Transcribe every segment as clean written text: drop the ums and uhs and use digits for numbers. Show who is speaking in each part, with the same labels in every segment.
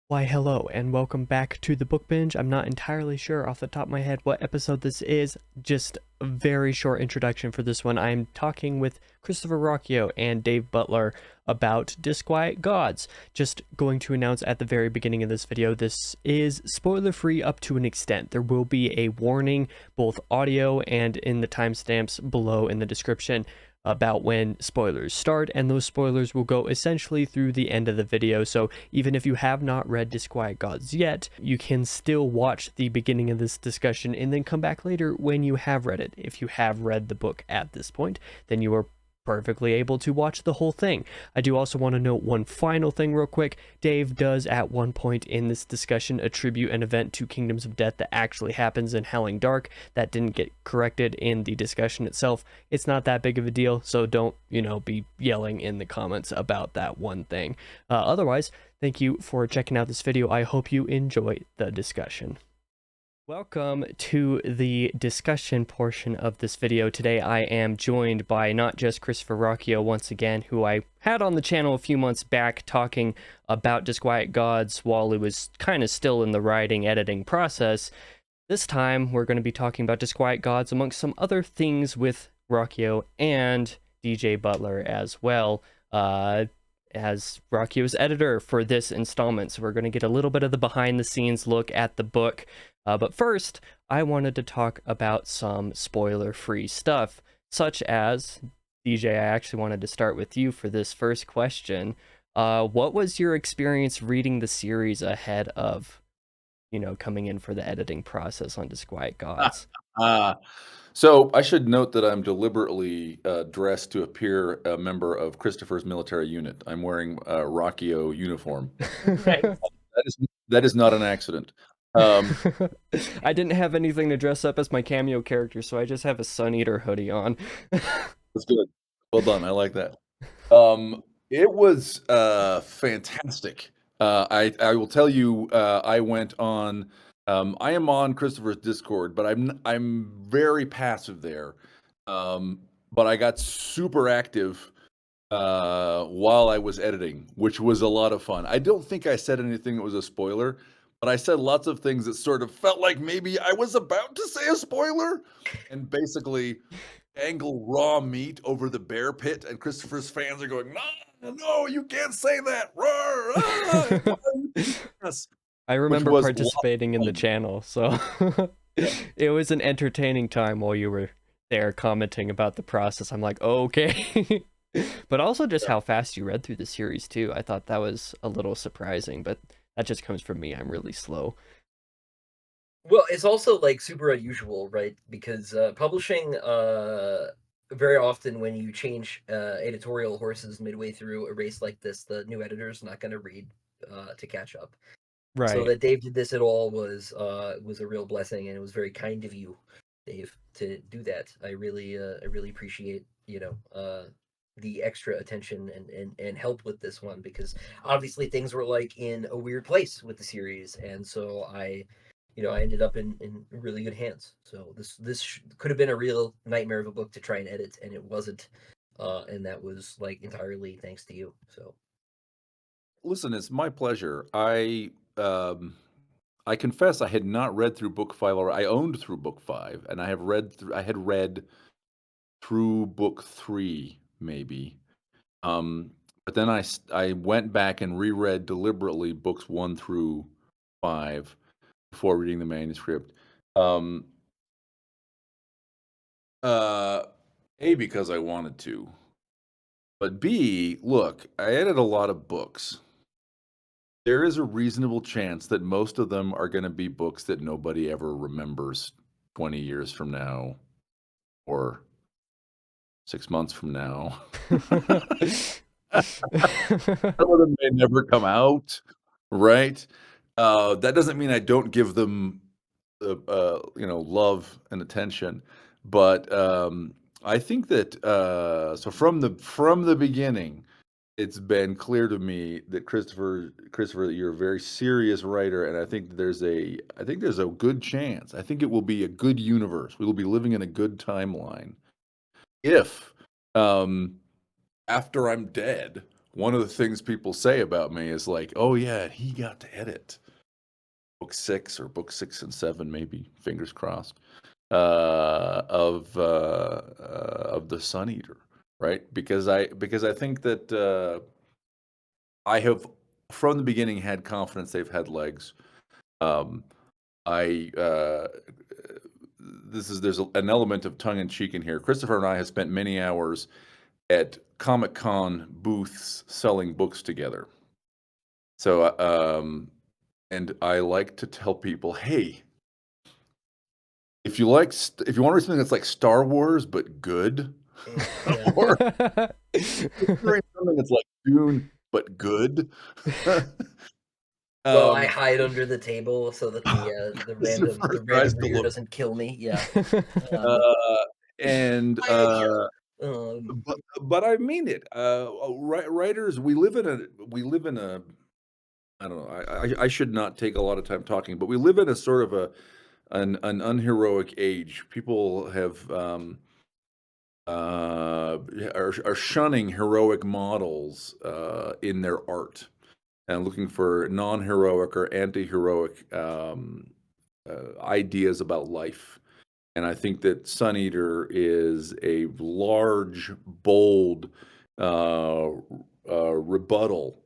Speaker 1: Why, hello, and welcome back to the Book Binge. I'm not entirely sure off the top of my head what episode this is. Just a very short introduction for this one. I'm talking with Christopher Ruocchio and Dave Butler about Disquiet Gods. Just going to announce at the very beginning of this video, this is spoiler-free up to an extent. There will be a warning, both audio and in the timestamps below in the description, about when spoilers start, and those spoilers will go essentially through the end of the video. So even if you have not read Disquiet Gods yet, you can still watch the beginning of this discussion and then come back later when you have read it. If you have read the book at this point, then you are perfectly able to watch the whole thing. I do also want to note one final thing real quick. Dave does at one point in this discussion attribute an event to Kingdoms of Death that actually happens in Howling Dark that didn't get corrected in the discussion itself. It's not that big of a deal, so don't, be yelling in the comments about that one thing. Otherwise, thank you for checking out this video. I hope you enjoy the discussion. Welcome to the discussion portion of this video. Today I am joined by not just Christopher Ruocchio once again, who I had on the channel a few months back talking about Disquiet Gods while it was kind of still in the writing editing process. This time we're going to be talking about Disquiet Gods amongst some other things with Ruocchio and DJ Butler as well. As Ruocchio's editor for this installment. So we're going to get a little bit of the behind the scenes look at the book. But first, I wanted to talk about some spoiler-free stuff, such as, DJ, I actually wanted to start with you for this first question. What was your experience reading the series ahead of, coming in for the editing process on Disquiet Gods?
Speaker 2: So I should note that I'm deliberately dressed to appear a member of Christopher's military unit. I'm wearing a Ruocchio uniform.
Speaker 1: Right.
Speaker 2: That is not an accident.
Speaker 1: I didn't have anything to dress up as my cameo character, so I just have a Sun Eater hoodie on.
Speaker 2: That's good. Well done. I like that. It was fantastic. I will tell you, I went on. I am on Christopher's Discord, but I'm very passive there. But I got super active while I was editing, which was a lot of fun. I don't think I said anything that was a spoiler, but I said lots of things that sort of felt like maybe I was about to say a spoiler, and basically angle raw meat over the bear pit, and Christopher's fans are going, no, you can't say that. Yes.
Speaker 1: I
Speaker 2: Which
Speaker 1: remember
Speaker 2: was a lot
Speaker 1: participating in
Speaker 2: of
Speaker 1: the
Speaker 2: fun.
Speaker 1: channel, so
Speaker 2: Yeah.
Speaker 1: it was an entertaining time while you were there commenting about the process. I'm like, okay. But also just how fast you read through the series too. I thought that was a little surprising, but that just comes from me. I'm really slow.
Speaker 3: Well, it's also like super unusual, right? Because publishing very often when you change editorial horses midway through a race like this, the new editor's not going to read to catch up. So
Speaker 1: Right.
Speaker 3: that Dave did this at all was a real blessing, and it was very kind of you, Dave, to do that. I really appreciate the extra attention and help with this one, because obviously things were like in a weird place with the series, and so I ended up in really good hands. So this could have been a real nightmare of a book to try and edit, and it wasn't. And that was like entirely thanks to you. So
Speaker 2: Listen, it's my pleasure. I confess I had not read through book 5 or I owned through book 5, and I had read through book 3 maybe. Um, but then I went back and reread deliberately books 1 through 5 before reading the manuscript. Um, uh, A, because I wanted to, but B, look, I edit a lot of books. There is a reasonable chance that most of them are gonna be books that nobody ever remembers 20 years from now or 6 months from now. Some of them may never come out, right? That doesn't mean I don't give them, love and attention, but, I think that, so from the beginning, it's been clear to me that Christopher, you're a very serious writer, and I think there's a good chance. I think it will be a good universe. We will be living in a good timeline if, after I'm dead, one of the things people say about me is like, oh yeah, he got to edit book 6 or book 6 and 7, maybe, fingers crossed, of the Sun Eater, right? Because I think that I have from the beginning had confidence they've had legs. Um, I there's an element of tongue in cheek in here. Christopher and I have spent many hours at Comic-Con booths selling books together. So, and I like to tell people, hey, if you want to read something that's like Star Wars but good,
Speaker 3: Yeah.
Speaker 2: or if you're reading something that's like Dune but good,
Speaker 3: Well, I hide under the table so that the
Speaker 2: Christopher
Speaker 3: random
Speaker 2: tries to
Speaker 3: reader
Speaker 2: look,
Speaker 3: doesn't kill me. Yeah.
Speaker 2: and
Speaker 3: My idea.
Speaker 2: but I mean it. Writers, we live in a I don't know. I should not take a lot of time talking, but we live in a sort of an unheroic age. People have are shunning heroic models in their art and looking for non-heroic or anti-heroic ideas about life. And I think that Sun Eater is a large, bold rebuttal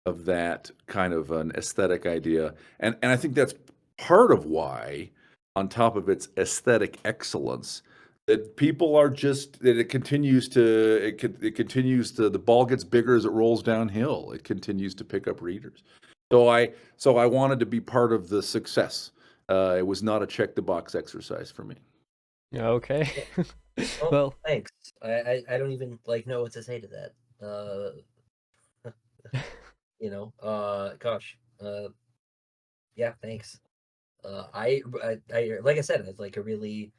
Speaker 2: of that kind of an aesthetic idea. And I think that's part of why, on top of its aesthetic excellence, that people are just that it continues to the ball gets bigger as it rolls downhill. It continues to pick up readers. So I wanted to be part of the success. It was not a check the box exercise for me.
Speaker 1: Okay.
Speaker 3: Oh,
Speaker 1: Well,
Speaker 3: thanks. I don't even know what to say to that. Gosh. Yeah, thanks. I like I said, it's like a really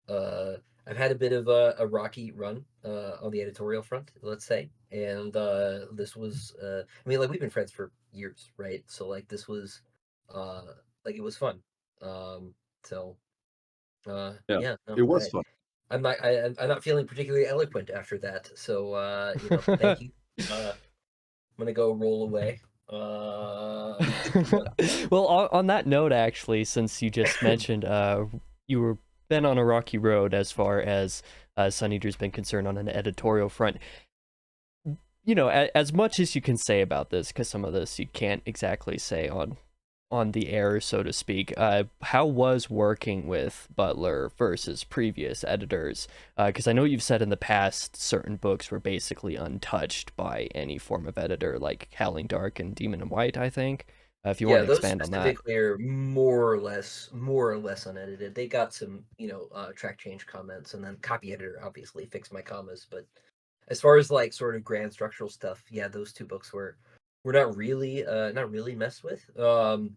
Speaker 3: I've had a bit of a rocky run on the editorial front, let's say, and this was I mean, like, we've been friends for years, right? So like this was uh it was fun. Um, so
Speaker 2: Yeah,
Speaker 3: yeah,
Speaker 2: it
Speaker 3: no,
Speaker 2: was fun.
Speaker 3: I'm not feeling particularly eloquent after that. So thank you. I'm gonna go roll away.
Speaker 1: well, on that note, actually, since you just mentioned you were been on a rocky road as far as Sun Eater's been concerned on an editorial front. You know, as much as you can say about this, because some of this you can't exactly say on the air, so to speak. How was working with Butler versus previous editors? Because I know you've said in the past certain books were basically untouched by any form of editor, like Howling Dark and Demon and White, I think. If you want
Speaker 3: Yeah,
Speaker 1: to
Speaker 3: those
Speaker 1: expand on that.
Speaker 3: specifically are more or less unedited. They got some, track change comments, and then copy editor obviously fixed my commas. But as far as like sort of grand structural stuff, yeah, those two books were not really messed with. Um,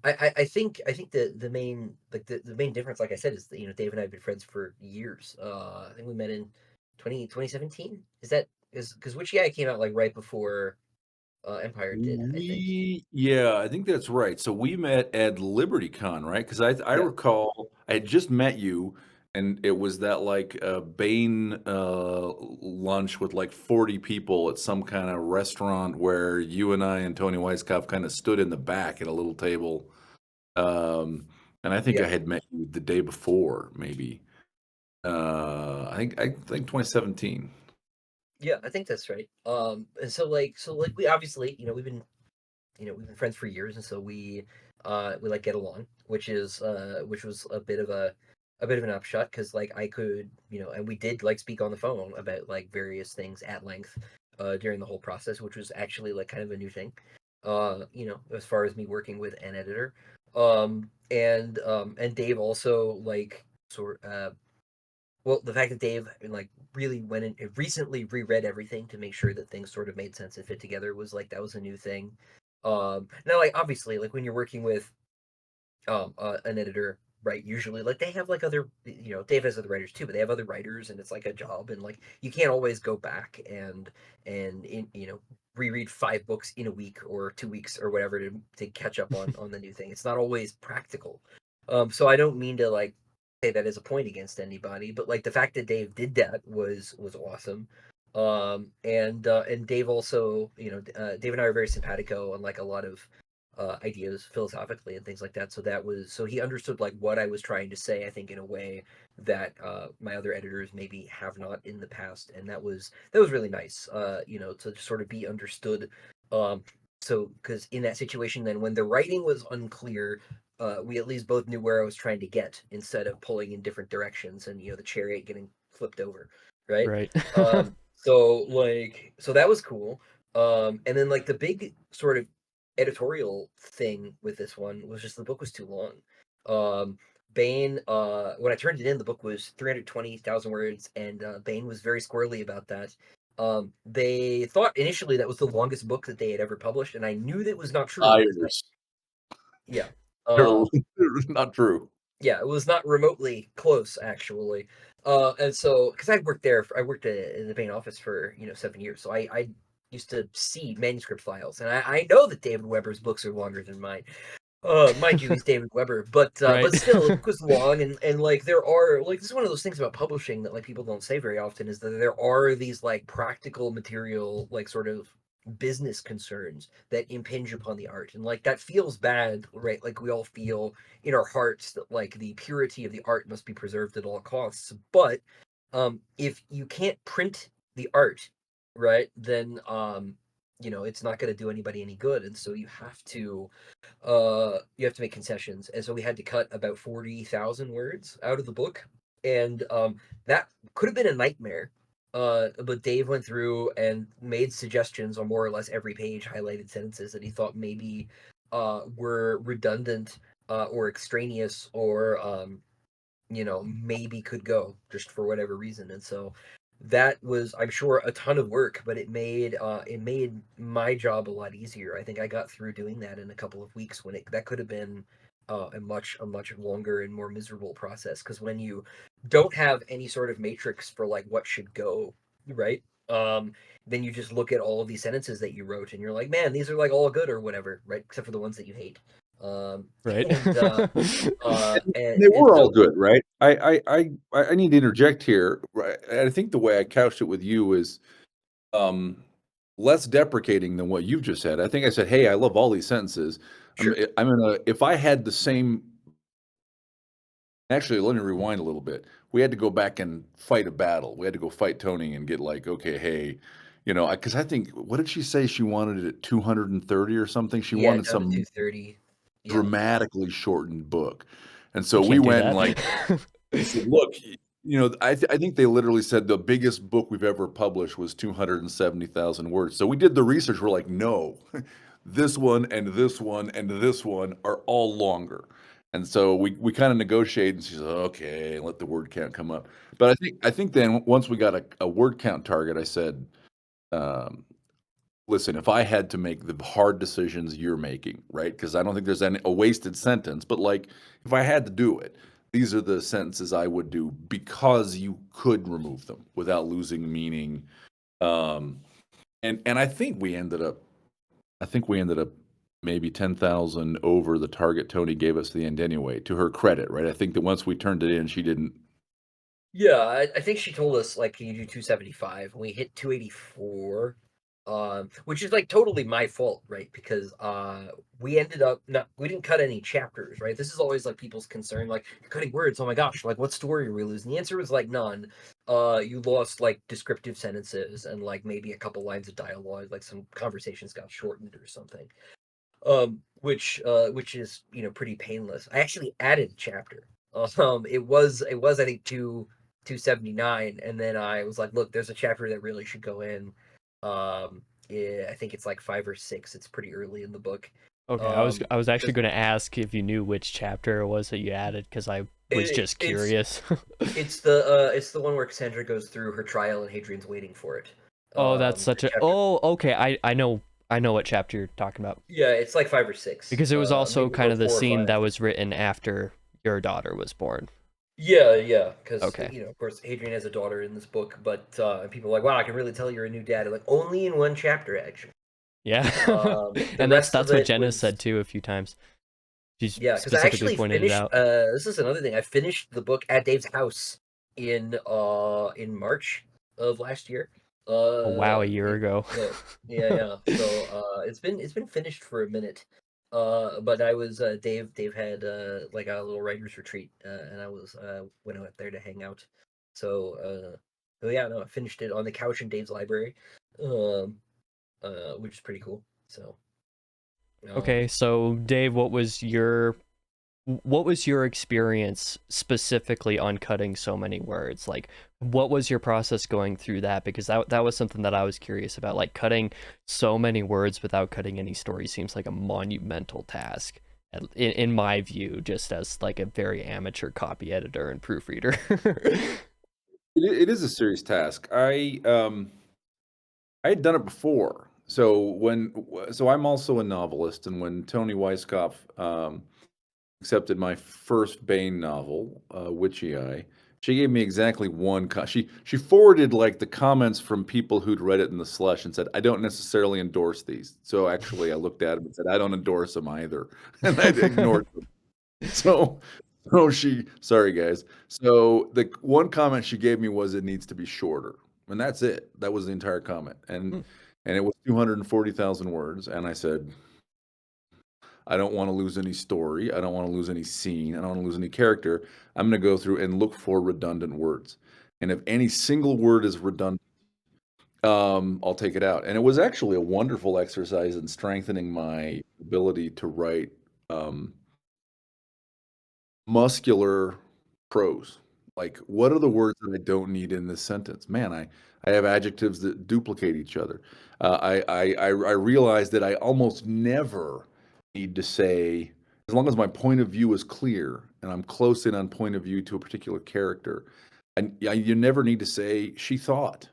Speaker 3: I think the main the main difference, like I said, is that Dave and I have been friends for years. I think we met in 2017. Is that is because Witchy came out like right before Empire did, I think.
Speaker 2: Yeah, I think that's right. So we met at LibertyCon, right? Because I
Speaker 3: Yeah.
Speaker 2: recall I had just met you, and it was that like Bane lunch with like 40 people at some kind of restaurant where you and I and Tony Weisskopf kind of stood in the back at a little table. Um, and I think I
Speaker 3: Yeah.
Speaker 2: had met you the day before, maybe. I think 2017.
Speaker 3: Yeah, I think that's right. And so we obviously, we've been friends for years, and so we like get along, which was a bit of an upshot because like I could, and we did like speak on the phone about like various things at length during the whole process, which was actually like kind of a new thing. As far as me working with an editor. And Dave also like sort well, the fact that Dave like really went in recently reread everything to make sure that things sort of made sense and fit together was like that was a new thing. Now, like, obviously, like when you're working with an editor, right? Usually, like, they have like other, Dave has other writers too, but they have other writers, and it's like a job, and like you can't always go back and reread 5 books in a week or 2 weeks or whatever to catch up on the new thing. It's not always practical. So I don't mean to like say that as a point against anybody, but like the fact that Dave did that was awesome. And Dave also, Dave and I are very simpatico on like a lot of ideas philosophically and things like that. So he understood like what I was trying to say, I think, in a way that my other editors maybe have not in the past, and that was really nice, to just sort of be understood. So because in that situation, then when the writing was unclear, we at least both knew where I was trying to get instead of pulling in different directions and the chariot getting flipped over, right?
Speaker 1: Right.
Speaker 3: So that was cool. And then like the big sort of editorial thing with this one was just the book was too long. Bane, when I turned it in, the book was 320,000 words, and Bane was very squirrely about that. They thought initially that was the longest book that they had ever published, and I knew that was not true.
Speaker 2: Liars.
Speaker 3: Yeah.
Speaker 2: They're not true.
Speaker 3: Yeah, it was not remotely close, actually. And so, because I worked there, I worked in the Bain office for 7 years, so I used to see manuscript files, and I know that David Weber's books are longer than mine. Mind you, he's David Weber, but
Speaker 1: Right.
Speaker 3: still, the book was long, and like there are like this is one of those things about publishing that like people don't say very often is that there are these like practical material like sort of business concerns that impinge upon the art, and like that feels bad, right? Like we all feel in our hearts that like the purity of the art must be preserved at all costs, but if you can't print the art, right, then it's not going to do anybody any good, and so you have to make concessions, and so we had to cut about 40,000 words out of the book, and that could have been a nightmare. But Dave went through and made suggestions on more or less every page, highlighted sentences that he thought maybe were redundant or extraneous, or maybe could go just for whatever reason. And so that was, I'm sure, a ton of work, but it made my job a lot easier. I think I got through doing that in a couple of weeks when that could have been a much longer and more miserable process, because when you don't have any sort of matrix for like what should go, right? Then you just look at all of these sentences that you wrote and you're like, man, these are like all good or whatever, right? Except for the ones that you hate.
Speaker 1: Right.
Speaker 3: And and
Speaker 2: They
Speaker 3: and
Speaker 2: were all
Speaker 3: so
Speaker 2: good, right? I need to interject here. Right, and I think the way I couched it with you is um, less deprecating than what you've just said. I think I said, "Hey, I love all these sentences."
Speaker 3: sure.
Speaker 2: I'm gonna if I had the same. Actually, let me rewind a little bit. We had to go back and fight a battle. We had to go fight Tony and get like, okay, hey, because I think what did she say? She wanted it at 230 or something. She
Speaker 3: Yeah,
Speaker 2: wanted
Speaker 3: down to
Speaker 2: some
Speaker 3: 230. Yeah.
Speaker 2: dramatically shortened book, and so
Speaker 1: You
Speaker 2: we
Speaker 1: can't do
Speaker 2: went and
Speaker 1: that.
Speaker 2: like I said, look, I think they literally said the biggest book we've ever published was 270,000 words. So we did the research. We're like, no, this one and this one and this one are all longer. And so we kind of negotiated, and she said, okay, let the word count come up. But I think then once we got a word count target, I said, um, listen, if I had to make the hard decisions you're making, right? Because I don't think there's a wasted sentence, but like if I had to do it, these are the sentences I would do because you could remove them without losing meaning. Um, and I think we ended up maybe 10,000 over the target Tony gave us at the end anyway, to her credit, right? I think that once we turned it in, she didn't.
Speaker 3: Yeah, I think she told us like, can you do 275? And we hit 284. Which is like totally my fault, right? Because we ended up not we didn't cut any chapters, right? This is always like people's concern, like you're cutting words. Oh my gosh, like what story are we losing? The answer was like none. You lost like descriptive sentences and like maybe a couple lines of dialogue, like some conversations got shortened or something. Which is pretty painless. I actually added a chapter. It was I think 279, and then I was like, look, there's a chapter that really should go in. I think it's like 5 or 6. It's pretty early in the book.
Speaker 1: Okay, I was
Speaker 3: Um,
Speaker 1: I was actually
Speaker 3: because
Speaker 1: going to ask if you knew which chapter it was that you added because I was
Speaker 3: it,
Speaker 1: just
Speaker 3: it's
Speaker 1: curious.
Speaker 3: it's the one where Cassandra goes through her trial and Hadrian's waiting for it.
Speaker 1: Oh, that's
Speaker 3: The
Speaker 1: such a.
Speaker 3: chapter.
Speaker 1: Oh, okay. I know what chapter you're talking about
Speaker 3: Yeah, it's like 5 or 6.
Speaker 1: because it was also
Speaker 3: Maybe
Speaker 1: kind
Speaker 3: about
Speaker 1: of the
Speaker 3: 4 or 5.
Speaker 1: scene that was written after your daughter was born.
Speaker 3: Yeah, because
Speaker 1: Okay.
Speaker 3: of course, Hadrian has a daughter in this book, but and people are like, "Wow, I can really tell you're a new dad." Like, only in one chapter, actually.
Speaker 1: Yeah.
Speaker 3: The
Speaker 1: And that's
Speaker 3: rest of
Speaker 1: that's what
Speaker 3: it
Speaker 1: Jenna
Speaker 3: was
Speaker 1: said too a few times. She's
Speaker 3: yeah, because I
Speaker 1: specifically
Speaker 3: actually
Speaker 1: pointed it
Speaker 3: finished.
Speaker 1: out.
Speaker 3: This is another thing. I finished the book at Dave's house in March of last year.
Speaker 1: Oh, wow, a year ago.
Speaker 3: Yeah. So it's been finished for a minute. But I was Dave had like a little writers retreat, and I was went out there to hang out. So yeah, no, I finished it on the couch in Dave's library, um, which is pretty cool. So
Speaker 1: Okay, so Dave, what was your experience specifically on cutting so many words? Like, what was your process going through that? Because that was something that I was curious about. Like, cutting so many words without cutting any story seems like a monumental task, in my view, just as like a very amateur copy editor and proofreader.
Speaker 2: It is a serious task. I had done it before. So I'm also a novelist, and when Tony Weisskopf accepted my first Bane novel, Witchy Eye, she gave me exactly one. She forwarded like the comments from people who'd read it in the slush and said, "I don't necessarily endorse these." So actually, I looked at them and said, "I don't endorse them either," and I ignored them. So, sorry guys. So the one comment she gave me was, "It needs to be shorter," and that's it. That was the entire comment, and it was 240,000 words, and I said, I don't want to lose any story. I don't want to lose any scene. I don't want to lose any character. I'm going to go through and look for redundant words. And if any single word is redundant, I'll take it out. And it was actually a wonderful exercise in strengthening my ability to write muscular prose. Like, what are the words that I don't need in this sentence? Man, I have adjectives that duplicate each other. I realize that I almost never need to say, as long as my point of view is clear and I'm close in on point of view to a particular character, and you never need to say she thought,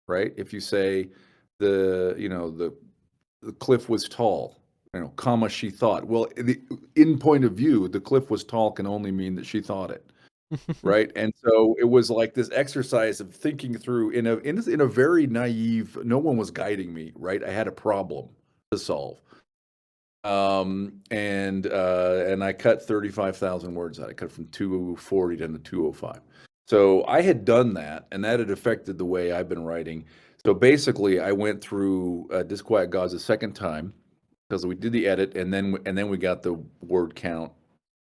Speaker 2: right? If you say the cliff was tall, comma, she thought. Well, in point of view, the cliff was tall can only mean that she thought it, right? And so it was like this exercise of thinking through in a very naive. No one was guiding me, right? I had a problem to solve, and I cut 35,000 words out. I cut from 240 down to 205. So I had done that, and that had affected the way I've been writing. So basically, I went through Disquiet Gods a second time because we did the edit, and then we got the word count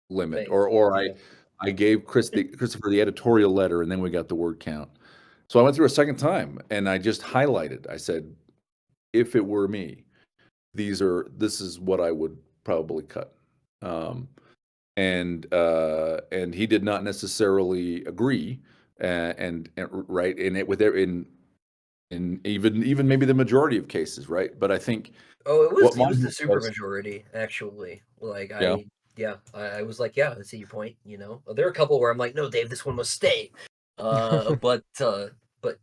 Speaker 2: limit,
Speaker 3: Thanks.
Speaker 2: or
Speaker 3: Yeah.
Speaker 2: I gave Christopher the editorial letter, and then we got the word count. So I went through a second time, and I just highlighted. I said, if it were me, this is what I would probably cut. Um, and he did not necessarily agree, and right in even maybe the majority of cases, right? But I think
Speaker 3: Oh,
Speaker 2: what
Speaker 3: it
Speaker 2: my
Speaker 3: was the
Speaker 2: hope
Speaker 3: super
Speaker 2: was,
Speaker 3: majority, actually. Like
Speaker 2: yeah,
Speaker 3: I was like, yeah, I see your point, you know. There are a couple where I'm like, no, Dave, this one must stay. But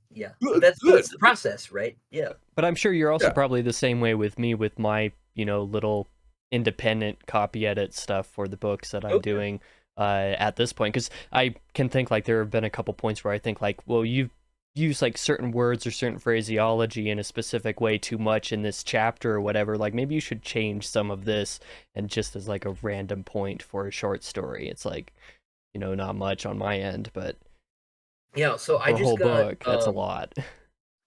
Speaker 3: yeah. But
Speaker 2: good,
Speaker 3: that's
Speaker 2: good,
Speaker 3: the process, right? Yeah.
Speaker 1: But I'm sure you're also
Speaker 2: yeah,
Speaker 1: probably the same way with me with my, little independent copy edit stuff for the books that I'm
Speaker 3: Okay.
Speaker 1: doing at this point. Because I can think like there have been a couple points where I think like, well, you've used like certain words or certain phraseology in a specific way too much in this chapter or whatever. Like maybe you should change some of this, and just as like a random point for a short story. It's like, not much on my end, but
Speaker 3: Yeah, so
Speaker 1: for a whole book, that's a lot.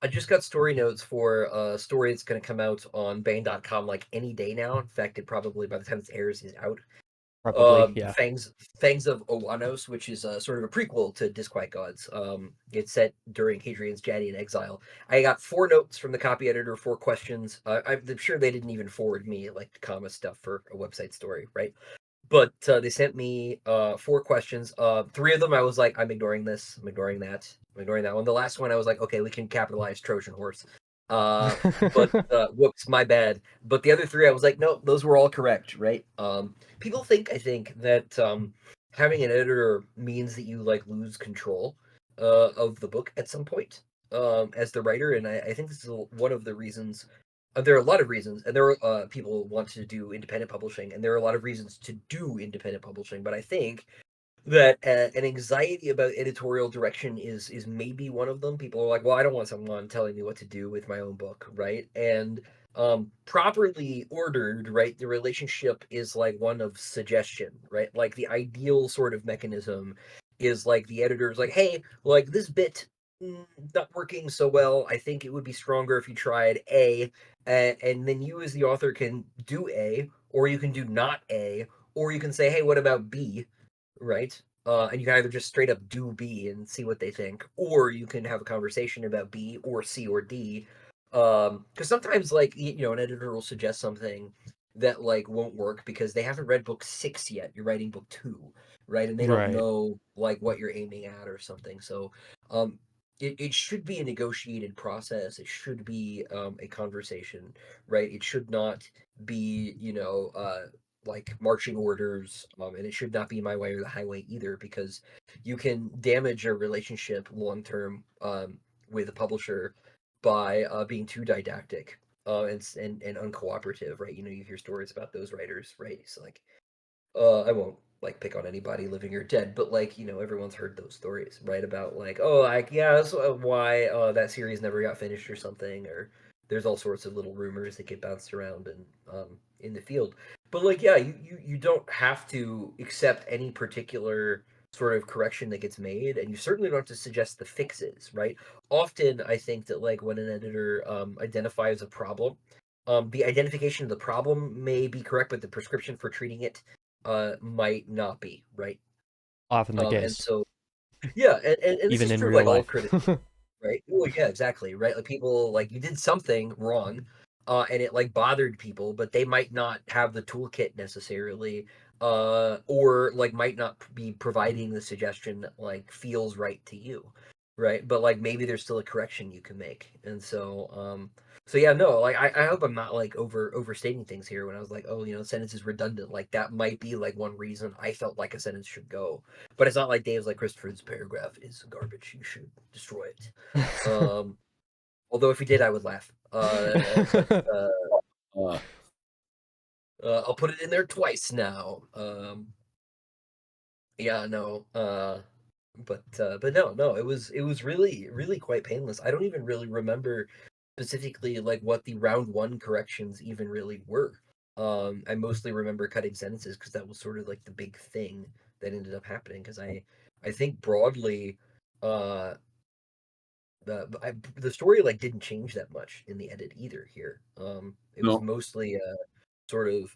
Speaker 3: I just got story notes for a story that's gonna come out on Bane.com like any day now. In fact, it probably by the time this airs is out.
Speaker 1: Probably, yeah.
Speaker 3: Fangs of Owanos, which is sort of a prequel to Disquiet Gods. It's set during Hadrian's Jadian exile. I got 4 notes from the copy editor, 4 questions. I'm sure they didn't even forward me like comma stuff for a website story, right? But they sent me 4 questions. 3 of them I was like, I'm ignoring this. I'm ignoring that. I'm ignoring that one. The last one I was like, okay, we can capitalize Trojan horse. But whoops, my bad. But the other 3 I was like, no, those were all correct, right? People I think that having an editor means that you like lose control of the book at some point as the writer, and I think this is one of the reasons. There are a lot of reasons, and there are people want to do independent publishing, and there are a lot of reasons to do independent publishing. But I think that an anxiety about editorial direction is maybe one of them. People are like, well, I don't want someone telling me what to do with my own book, right? And properly ordered, right, the relationship is like one of suggestion, right? Like the ideal sort of mechanism is like the editor's like, hey, like this bit not working so well. I think it would be stronger if you tried A, and then you as the author can do A, or you can do not A, or you can say, hey, what about B, right? And you can either just straight up do B and see what they think, or you can have a conversation about B or C or D. Because sometimes, like, an editor will suggest something that like won't work because they haven't read book 6 yet. You're writing book 2, right? And they don't
Speaker 1: Right.
Speaker 3: know like what you're aiming at or something. So, um, it should be a negotiated process. It should be a conversation, right? It should not be, like marching orders, and it should not be my way or the highway either, because you can damage a relationship long term with a publisher by being too didactic and uncooperative, right? You hear stories about those writers, right? It's like, I won't like pick on anybody living or dead, but like everyone's heard those stories, right? About like, oh, like yeah, that's why that series never got finished or something, or there's all sorts of little rumors that get bounced around and in the field. But like, yeah, you don't have to accept any particular sort of correction that gets made, and you certainly don't have to suggest the fixes, right? Often, I think that like when an editor identifies a problem, the identification of the problem may be correct, but the prescription for treating it might not be, right?
Speaker 1: Often the
Speaker 3: And
Speaker 1: case,
Speaker 3: so yeah, and this
Speaker 1: even
Speaker 3: is
Speaker 1: in
Speaker 3: true of
Speaker 1: real
Speaker 3: like all
Speaker 1: life.
Speaker 3: criticism, right? Well, yeah, exactly, right? Like people like you did something wrong, and it like bothered people, but they might not have the toolkit necessarily, or like might not be providing the suggestion that like feels right to you, right? But like maybe there's still a correction you can make, and so yeah, no, like I hope I'm not like overstating things here when I was like, oh, sentence is redundant. Like that might be like one reason I felt like a sentence should go, but it's not like Dave's like Christopher's paragraph is garbage. You should destroy it. Um, Although if he did, I would laugh. But
Speaker 2: Uh,
Speaker 3: I'll put it in there twice now. Yeah, no. But no. It was really really quite painless. I don't even really remember specifically like what the round one corrections even really were. I mostly remember cutting sentences because that was sort of like the big thing that ended up happening. Because I think broadly, uh, the story like didn't change that much in the edit either here. It was
Speaker 2: no,
Speaker 3: mostly sort of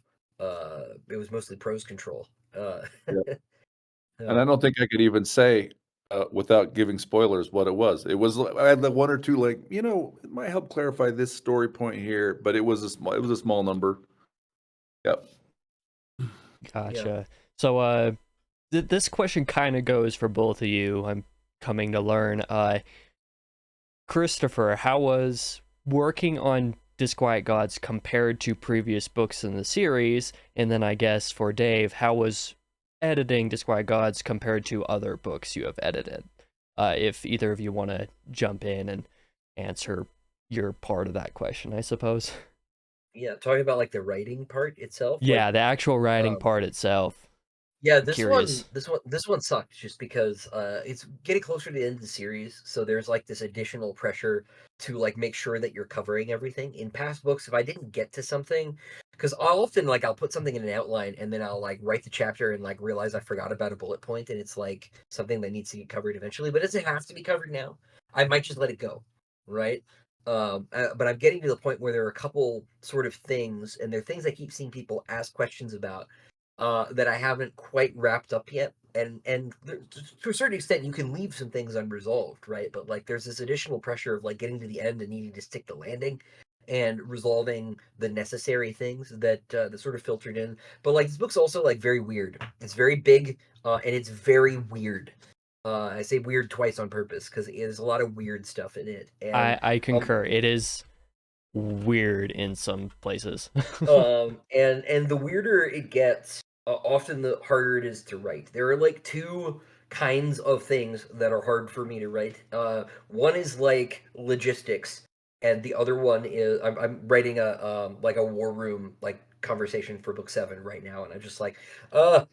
Speaker 3: it was mostly prose control.
Speaker 2: yeah. And I
Speaker 3: Um,
Speaker 2: don't think I could even say, without giving spoilers, what it was. It was I had the one or two like, it might help clarify this story point here, but it was a small number. Yep.
Speaker 3: yeah.
Speaker 1: Gotcha. So, this question kind of goes for both of you. I'm coming to learn. Christopher, how was working on Disquiet Gods compared to previous books in the series? And then I guess for Dave, how was editing Disquiet Gods compared to other books you have edited? If either of you want to jump in and answer your part of that question, I suppose.
Speaker 3: Yeah, talking about like the writing part itself, like
Speaker 1: Yeah, the actual writing
Speaker 3: um
Speaker 1: part itself.
Speaker 3: yeah,
Speaker 1: I'm
Speaker 3: this one
Speaker 1: curious.
Speaker 3: this one this one sucked just because it's getting closer to the end of the series, so there's like this additional pressure to like make sure that you're covering everything. In past books, if I didn't get to something, because I'll put something in an outline and then I'll like write the chapter and like realize I forgot about a bullet point and it's like something that needs to get covered eventually, but it doesn't have to be covered now. I might just let it go, right? But I'm getting to the point where there are a couple sort of things, and they're things I keep seeing people ask questions about that I haven't quite wrapped up yet. And to a certain extent, you can leave some things unresolved, right? But like, there's this additional pressure of like getting to the end and needing to stick the landing, and resolving the necessary things that sort of filtered in. But like, this book's also like very weird. It's very big, and it's very weird. I say weird twice on purpose because there's a lot of weird stuff in it, and
Speaker 1: I
Speaker 3: um,
Speaker 1: concur. It is weird in some places.
Speaker 3: and the weirder it gets, often the harder it is to write. There are like two kinds of things that are hard for me to write. One is like logistics, and the other one is I'm writing a like a war room like conversation for book 7 right now, and I'm just like, uh,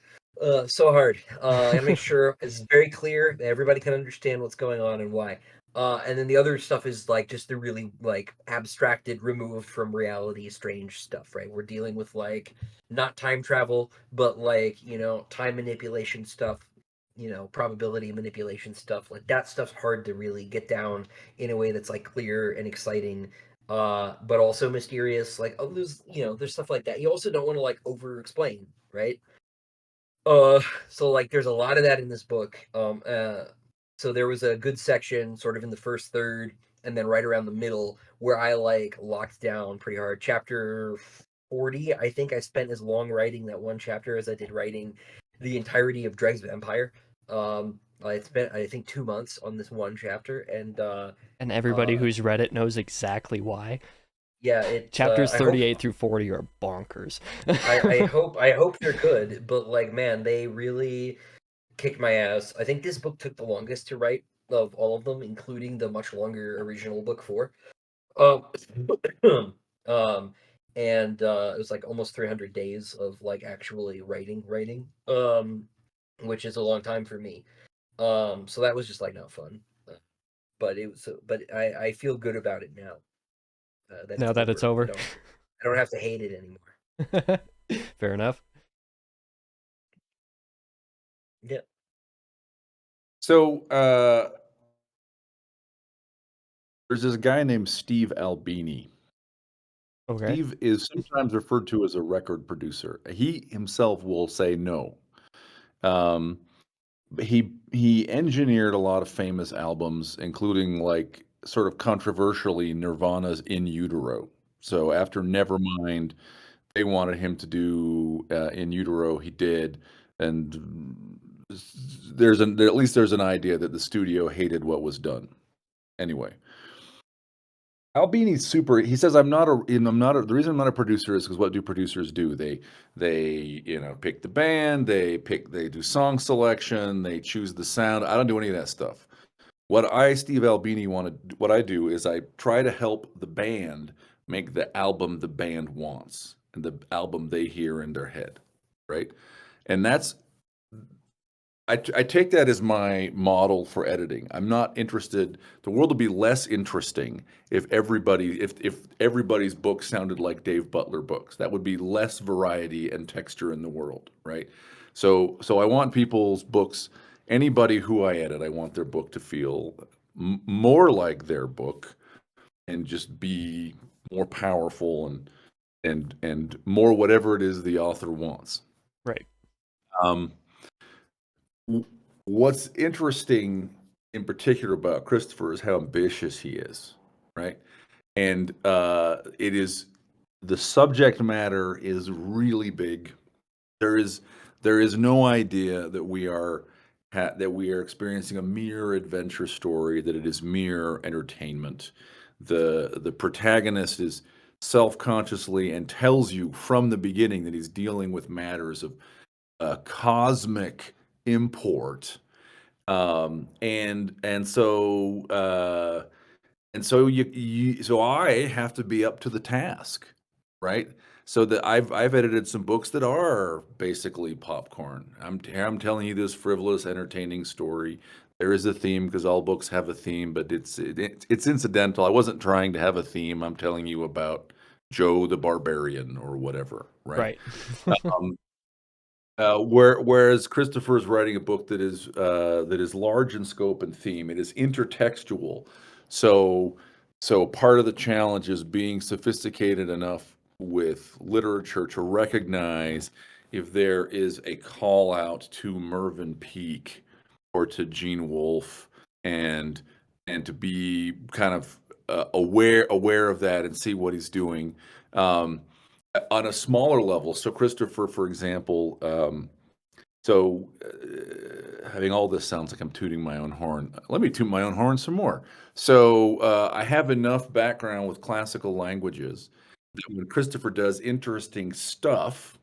Speaker 3: so hard. I gotta make sure it's very clear that everybody can understand what's going on and why. And then the other stuff is like just the really like abstracted, removed from reality, strange stuff, right? We're dealing with like not time travel, but like time manipulation stuff, probability manipulation stuff. Like that stuff's hard to really get down in a way that's like clear and exciting, but also mysterious. Like, oh, there's stuff like that. You also don't want to like over explain, right? So like there's a lot of that in this book. So there was a good section sort of in the first third, and then right around the middle where I like locked down pretty hard. Chapter 40, I think I spent as long writing that one chapter as I did writing the entirety of Dreg's Vampire. I spent, I think, 2 months on this one chapter,
Speaker 1: And everybody
Speaker 3: uh,
Speaker 1: who's read it knows exactly why.
Speaker 3: yeah,
Speaker 1: Chapters
Speaker 3: I hope
Speaker 1: 38 through 40 are bonkers.
Speaker 3: I hope they're good, but like man, they really kicked my ass. I think this book took the longest to write of all of them, including the much longer original book four. Um, um, and it was like almost 300 days of like actually writing, which is a long time for me. So that was just like not fun. But it was, but I feel good about it now. That
Speaker 1: Now
Speaker 3: it's
Speaker 1: that it's
Speaker 3: over.
Speaker 1: over.
Speaker 3: I don't have to hate it anymore.
Speaker 1: Fair enough.
Speaker 3: Yeah.
Speaker 2: So there's this guy named Steve Albini.
Speaker 1: Okay.
Speaker 2: Steve is sometimes referred to as a record producer. He himself will say no. Um, but he engineered a lot of famous albums, including like sort of controversially Nirvana's In Utero. So after Nevermind, they wanted him to do In Utero. He did, and at least there's an idea that the studio hated what was done. Anyway, Albini's super. He says, The reason I'm not a producer is because what do producers do? They pick the band, they do song selection, they choose the sound. I don't do any of that stuff. Steve Albini, what I do is I try to help the band make the album the band wants and the album they hear in their head, right? And I take that as my model for editing. I'm not interested. The world would be less interesting if everybody's book sounded like Dave Butler books. That would be less variety and texture in the world, right? So I want people's books. Anybody who I edit, I want their book to feel more like their book and just be more powerful and more whatever it is the author wants.
Speaker 1: Right.
Speaker 2: Um, What's interesting in particular about Christopher is how ambitious he is, right? And the subject matter is really big. There is no idea that we are experiencing a mere adventure story, that it is mere entertainment. The protagonist is self-consciously and tells you from the beginning that he's dealing with matters of cosmic import, so I have to be up to the task, right? So that I've edited some books that are basically popcorn. I'm telling you this frivolous, entertaining story. There is a theme because all books have a theme, but it's incidental. I wasn't trying to have a theme. I'm telling you about Joe the Barbarian or whatever, right?
Speaker 1: Right.
Speaker 2: Whereas Christopher is writing a book that is large in scope and theme. It is intertextual. So part of the challenge is being sophisticated enough with literature to recognize if there is a call out to Mervyn Peake or to Gene Wolfe, and to be kind of aware of that and see what he's doing. On a smaller level, so Christopher, for example, having all this sounds like I'm tooting my own horn. Let me toot my own horn some more. So I have enough background with classical languages that when Christopher does interesting stuff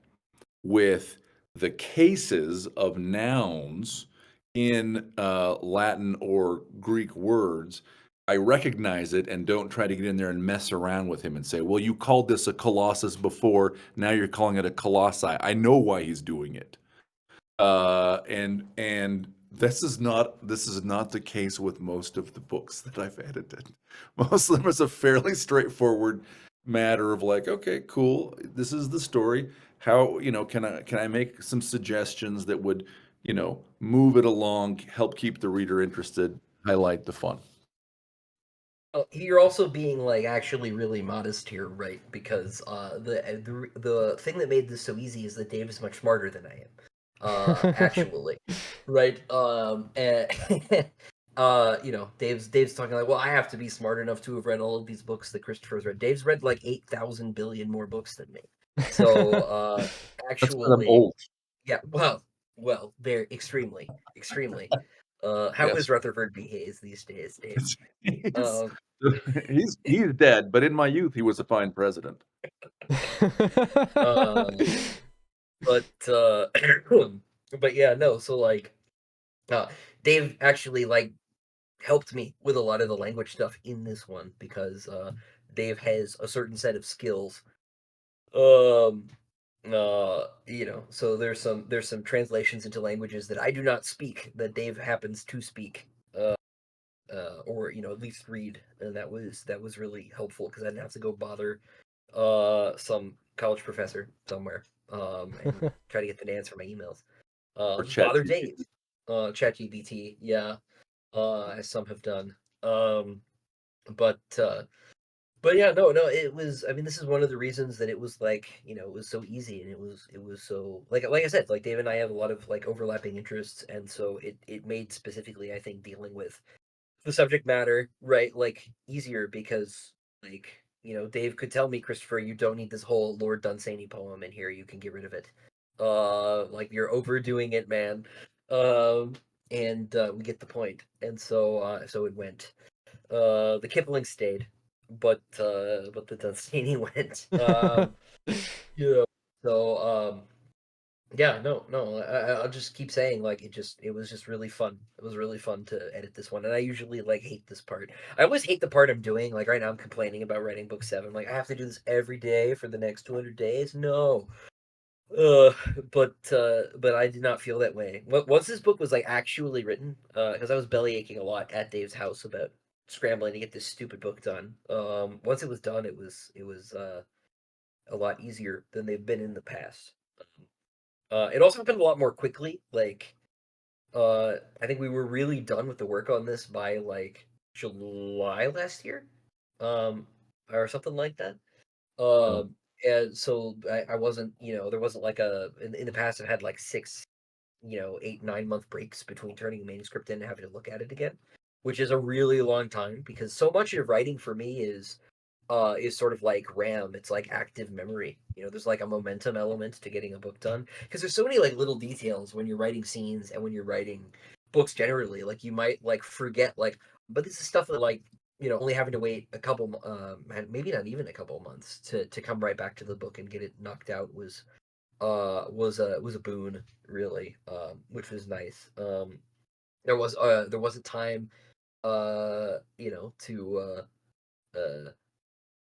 Speaker 2: with the cases of nouns in Latin or Greek words, I recognize it and don't try to get in there and mess around with him and say, well, you called this a colossus before, now you're calling it a colossi. I know why he's doing it. And this is not the case with most of the books that I've edited. Most of them is a fairly straightforward matter of like, okay, cool, this is the story. How, can I make some suggestions that would move it along, help keep the reader interested, highlight the fun.
Speaker 3: You're also being like actually really modest here, right? Because the thing that made this so easy is that Dave is much smarter than I am. Actually, right? And Dave's talking like, well, I have to be smart enough to have read all of these books that Christopher's read. Dave's read like 8,000 billion more books than me. So
Speaker 2: That's when I'm
Speaker 3: actually,
Speaker 2: old.
Speaker 3: yeah, well, very extremely, extremely. How
Speaker 2: Yes.
Speaker 3: is Rutherford B. Hayes these days, Dave?
Speaker 2: He's, he's dead, but in my youth, he was a fine president.
Speaker 3: But but yeah, no. So like, Dave actually like helped me with a lot of the language stuff in this one because Dave has a certain set of skills. So there's some translations into languages that I do not speak that Dave happens to speak. Or at least read, and that was really helpful because I didn't have to go bother some college professor somewhere and try to get the answer for my emails.
Speaker 2: Or
Speaker 3: Just bother
Speaker 2: ChatGPT.
Speaker 3: Dave. ChatGPT, yeah, as some have done. But yeah, no, it was. I mean, this is one of the reasons that it was like it was so easy, and it was so like I said, like Dave and I have a lot of like overlapping interests, and so it made specifically I think dealing with the subject matter, right, like easier because like Dave could tell me, Christopher, you don't need this whole Lord Dunsany poem in here, you can get rid of it, like you're overdoing it, man. And we get the point, and so it went. The Kipling stayed, but the Dunsany went. You know so yeah, no. I'll just keep saying like it was just really fun. It was really fun to edit this one, and I usually like hate this part. I always hate the part I'm doing. Like right now, I'm complaining about writing book 7. Like I have to do this every day for the next 200 days. No, uh, but I did not feel that way. Once this book was like actually written, because I was belly aching a lot at Dave's house about scrambling to get this stupid book done. Once it was done, it was a lot easier than they've been in the past. It also happened a lot more quickly. Like, I think we were really done with the work on this by like July last year, or something like that.
Speaker 2: Oh,
Speaker 3: And so I wasn't, there wasn't like in the past I've had like 6, 8, 9 month breaks between turning a manuscript in and having to look at it again, which is a really long time because so much of writing for me is sort of like RAM. It's like active memory. There's like a momentum element to getting a book done because there's so many like little details when you're writing scenes and when you're writing books generally. Like you might like forget like, but this is stuff that like only having to wait a couple, maybe not even a couple months to come right back to the book and get it knocked out was a boon really, which was nice. There was a time uh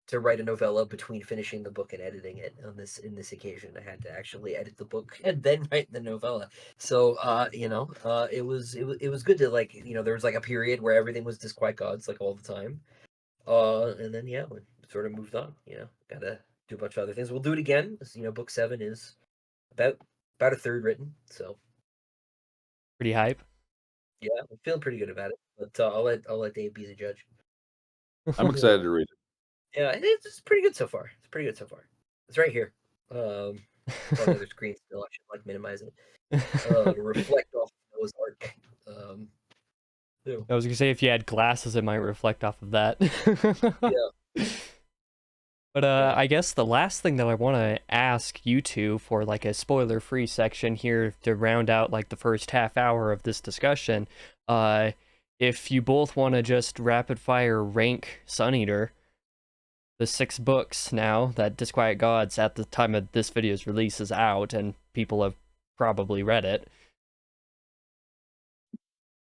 Speaker 3: to write a novella between finishing the book and editing it. In this occasion, I had to actually edit the book and then write the novella. So it was good to like there was like a period where everything was Disquiet Gods like all the time. And then yeah, we sort of moved on. Gotta do a bunch of other things. We'll do it again. Book 7 is about a third written. So
Speaker 1: Pretty hype.
Speaker 3: yeah, I'm feeling pretty good about it. But I'll let Dave be the judge.
Speaker 2: I'm excited to read it.
Speaker 3: Yeah, it's pretty good so far. It's pretty good so far. It's right here. It's on the other screen still. I should like minimize it. To reflect off of Noah's Ark. Yeah.
Speaker 1: I was gonna say if you had glasses, it might reflect off of that.
Speaker 3: Yeah.
Speaker 1: But
Speaker 3: Yeah.
Speaker 1: I guess the last thing that I want to ask you two for like a spoiler-free section here to round out like the first half hour of this discussion, if you both want to just rapid fire rank Sun Eater, the 6 books now that Disquiet Gods at the time of this video's release is out and people have probably read it.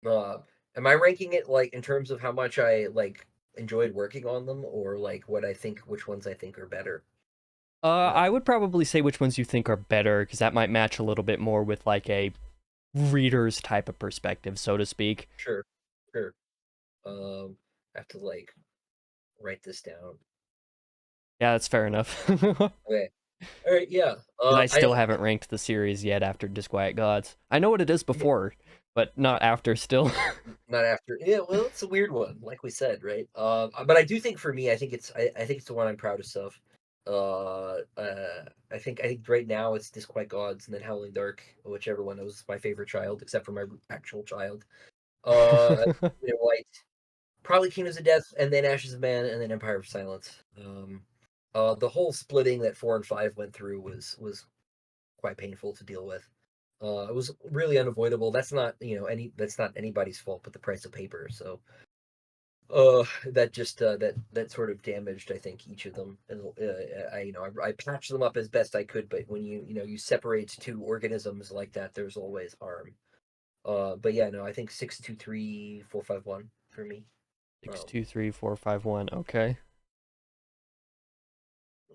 Speaker 3: Am I ranking it like in terms of how much I like enjoyed working on them, or like what I think, which ones I think are better?
Speaker 1: I would probably say which ones you think are better, because that might match a little bit more with like a reader's type of perspective, so to speak.
Speaker 3: Sure, sure. I have to like write this down.
Speaker 1: Yeah, that's fair enough.
Speaker 3: Okay. All right, yeah.
Speaker 1: And I still
Speaker 3: I
Speaker 1: haven't ranked the series yet after Disquiet Gods. I know what it is before, but not after still.
Speaker 3: not after. Yeah, well, it's a weird one, like we said, right? But I do think for me, I think it's the one I'm proudest of. I think right now it's Disquiet Gods and then Howling Dark, whichever one was my favorite child, except for my actual child. White, probably Kingdoms of Death, and then Ashes of Man, and then Empire of Silence. The whole splitting that 4 and 5 went through was quite painful to deal with. It was really unavoidable. That's not that's not anybody's fault but the price of paper. So that just that sort of damaged, I think, each of them. And I patched them up as best I could, but when you separate two organisms like that, there's always harm. But yeah, no, I think 6, 2, 3, 4, 5, 1 for me.
Speaker 1: 6, 2, 3, 4, 5, 1. Okay.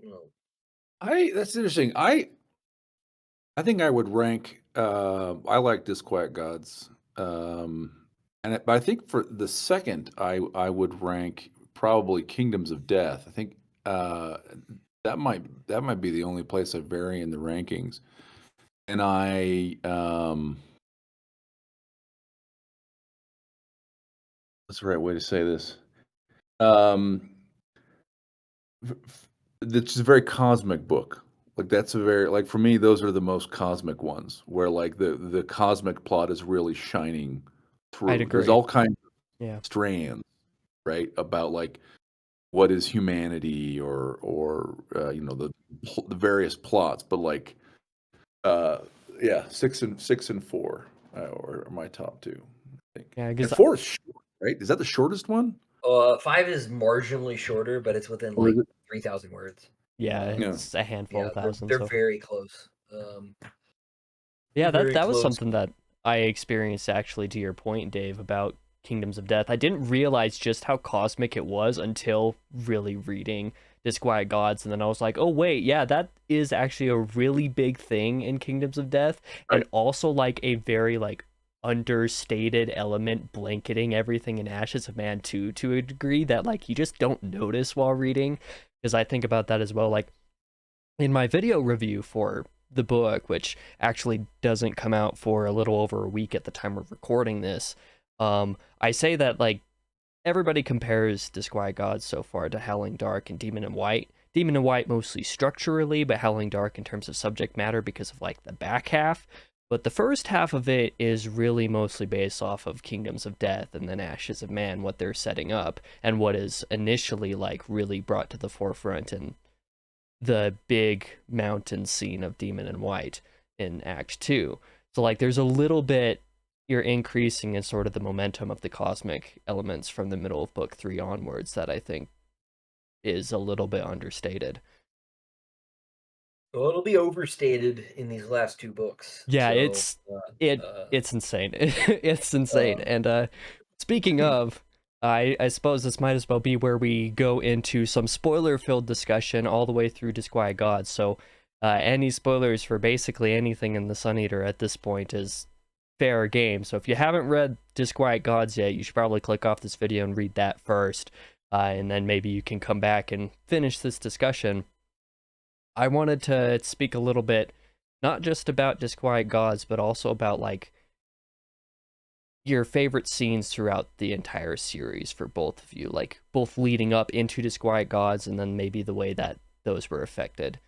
Speaker 3: No.
Speaker 2: That's interesting. I think I would rank. I like Disquiet Gods, but I think for the second, I would rank probably Kingdoms of Death. I think that might be the only place I vary in the rankings. And what's the right way to say this? It's a very cosmic book. Like that's a very like for me, those are the most cosmic ones where like the cosmic plot is really shining
Speaker 1: I'd
Speaker 2: through. There's
Speaker 1: agree.
Speaker 2: all kinds of
Speaker 1: Yeah.
Speaker 2: strands, right, about like what is humanity or the various plots, but like uh yeah, 6 and 4 are my top two, I think.
Speaker 1: Yeah,
Speaker 2: And
Speaker 1: because
Speaker 2: 4 is short, right? Is that the shortest one?
Speaker 3: 5 is marginally shorter, but it's within
Speaker 2: Or is
Speaker 3: like
Speaker 2: it?
Speaker 3: 3,000 words.
Speaker 1: yeah,
Speaker 2: Yeah.
Speaker 1: it's a handful
Speaker 3: Yeah,
Speaker 1: of thousand.
Speaker 3: they're
Speaker 1: So
Speaker 3: very close.
Speaker 1: yeah,
Speaker 3: They're
Speaker 1: that
Speaker 3: very
Speaker 1: that was
Speaker 3: close.
Speaker 1: something that I experienced actually. To your point, Dave, about Kingdoms of Death, I didn't realize just how cosmic it was until really reading Disquiet Gods, and then I was like, oh wait, yeah, that is actually a really big thing in Kingdoms of Death, and
Speaker 2: Right.
Speaker 1: also like a very like understated element blanketing everything in Ashes of Man too, to a degree that like you just don't notice while reading. Because I think about that as well, like in my video review for the book, which actually doesn't come out for a little over a week at the time of recording this, I say that like everybody compares Disquiet Gods so far to Howling Dark and Demon in White. Demon in White mostly structurally, but Howling Dark in terms of subject matter because of like the back half. But the first half of it is really mostly based off of Kingdoms of Death and then Ashes of Man, what they're setting up, and what is initially like really brought to the forefront in the big mountain scene of Demon in White in Act 2. So like there's a little bit you're increasing in sort of the momentum of the cosmic elements from the middle of book 3 onwards that I think is a little bit understated.
Speaker 3: Well, it'll be overstated in these last two books.
Speaker 1: Yeah,
Speaker 3: So,
Speaker 1: it's insane. It's insane.
Speaker 3: uh,
Speaker 1: And speaking of, I suppose this might as well be where we go into some spoiler-filled discussion all the way through Disquiet Gods. So, any spoilers for basically anything in the Sun Eater at this point is fair game. So if you haven't read Disquiet Gods yet, you should probably click off this video and read that first, and then maybe you can come back and finish this discussion. I wanted to speak a little bit, not just about Disquiet Gods, but also about like your favorite scenes throughout the entire series for both of you, like both leading up into Disquiet Gods and then maybe the way that those were affected.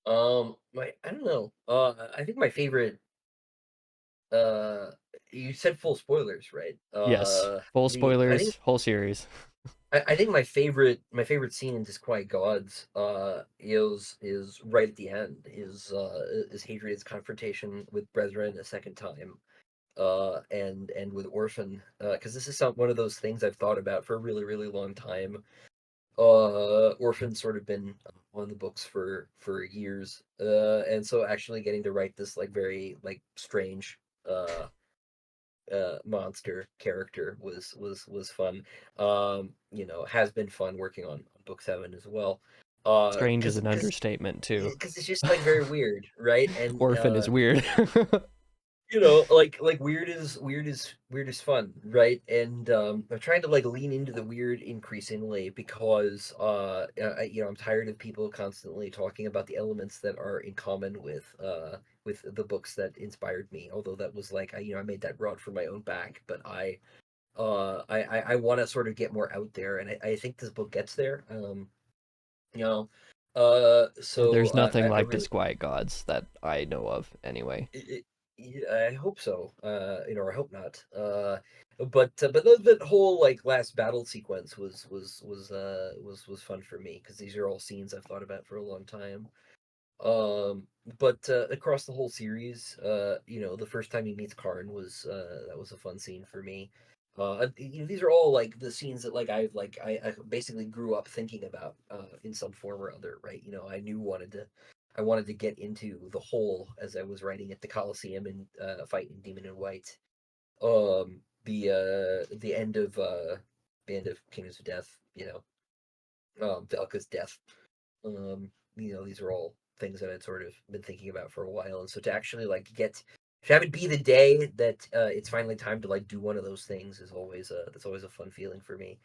Speaker 3: I don't know. I think my favorite. Uh, you said full spoilers, right?
Speaker 1: Yes, full
Speaker 3: I think
Speaker 1: spoilers, whole series.
Speaker 3: I think my favorite scene in Disquiet Gods is right at the end is Hadrian's confrontation with Brethren a second time and with Orphan because this is one of those things I've thought about for a really long time. Orphan's sort of been on the books for years, and so actually getting to write this like very like strange uh monster character was fun. Has been fun working on book 7 as well.
Speaker 1: Strange is
Speaker 3: Because
Speaker 1: an understatement too.
Speaker 3: it's just like very weird, right? And
Speaker 1: Orphan is weird.
Speaker 3: like weird is fun, right? And I'm trying to like lean into the weird increasingly because I'm tired of people constantly talking about the elements that are in common with the books that inspired me. Although that was like I made that rod for my own back, but I want to sort of get more out there, and I think this book gets there. You know, so
Speaker 1: There's nothing
Speaker 3: I
Speaker 1: like
Speaker 3: really
Speaker 1: Disquiet Gods that I know of, anyway.
Speaker 3: I hope so. Or I hope not. But that whole like last battle sequence was fun for me because these are all scenes I've thought about for a long time. But across the whole series, the first time he meets Karn was that was a fun scene for me. These are all like the scenes that I basically grew up thinking about in some form or other, right? I wanted to get into the whole as I was writing at the Coliseum and fighting Demon in White. The end of Kingdoms of Death, Velka's death. These are all things that I'd sort of been thinking about for a while, and so to actually to have it be the day that it's finally time to like do one of those things is always that's always a fun feeling for me.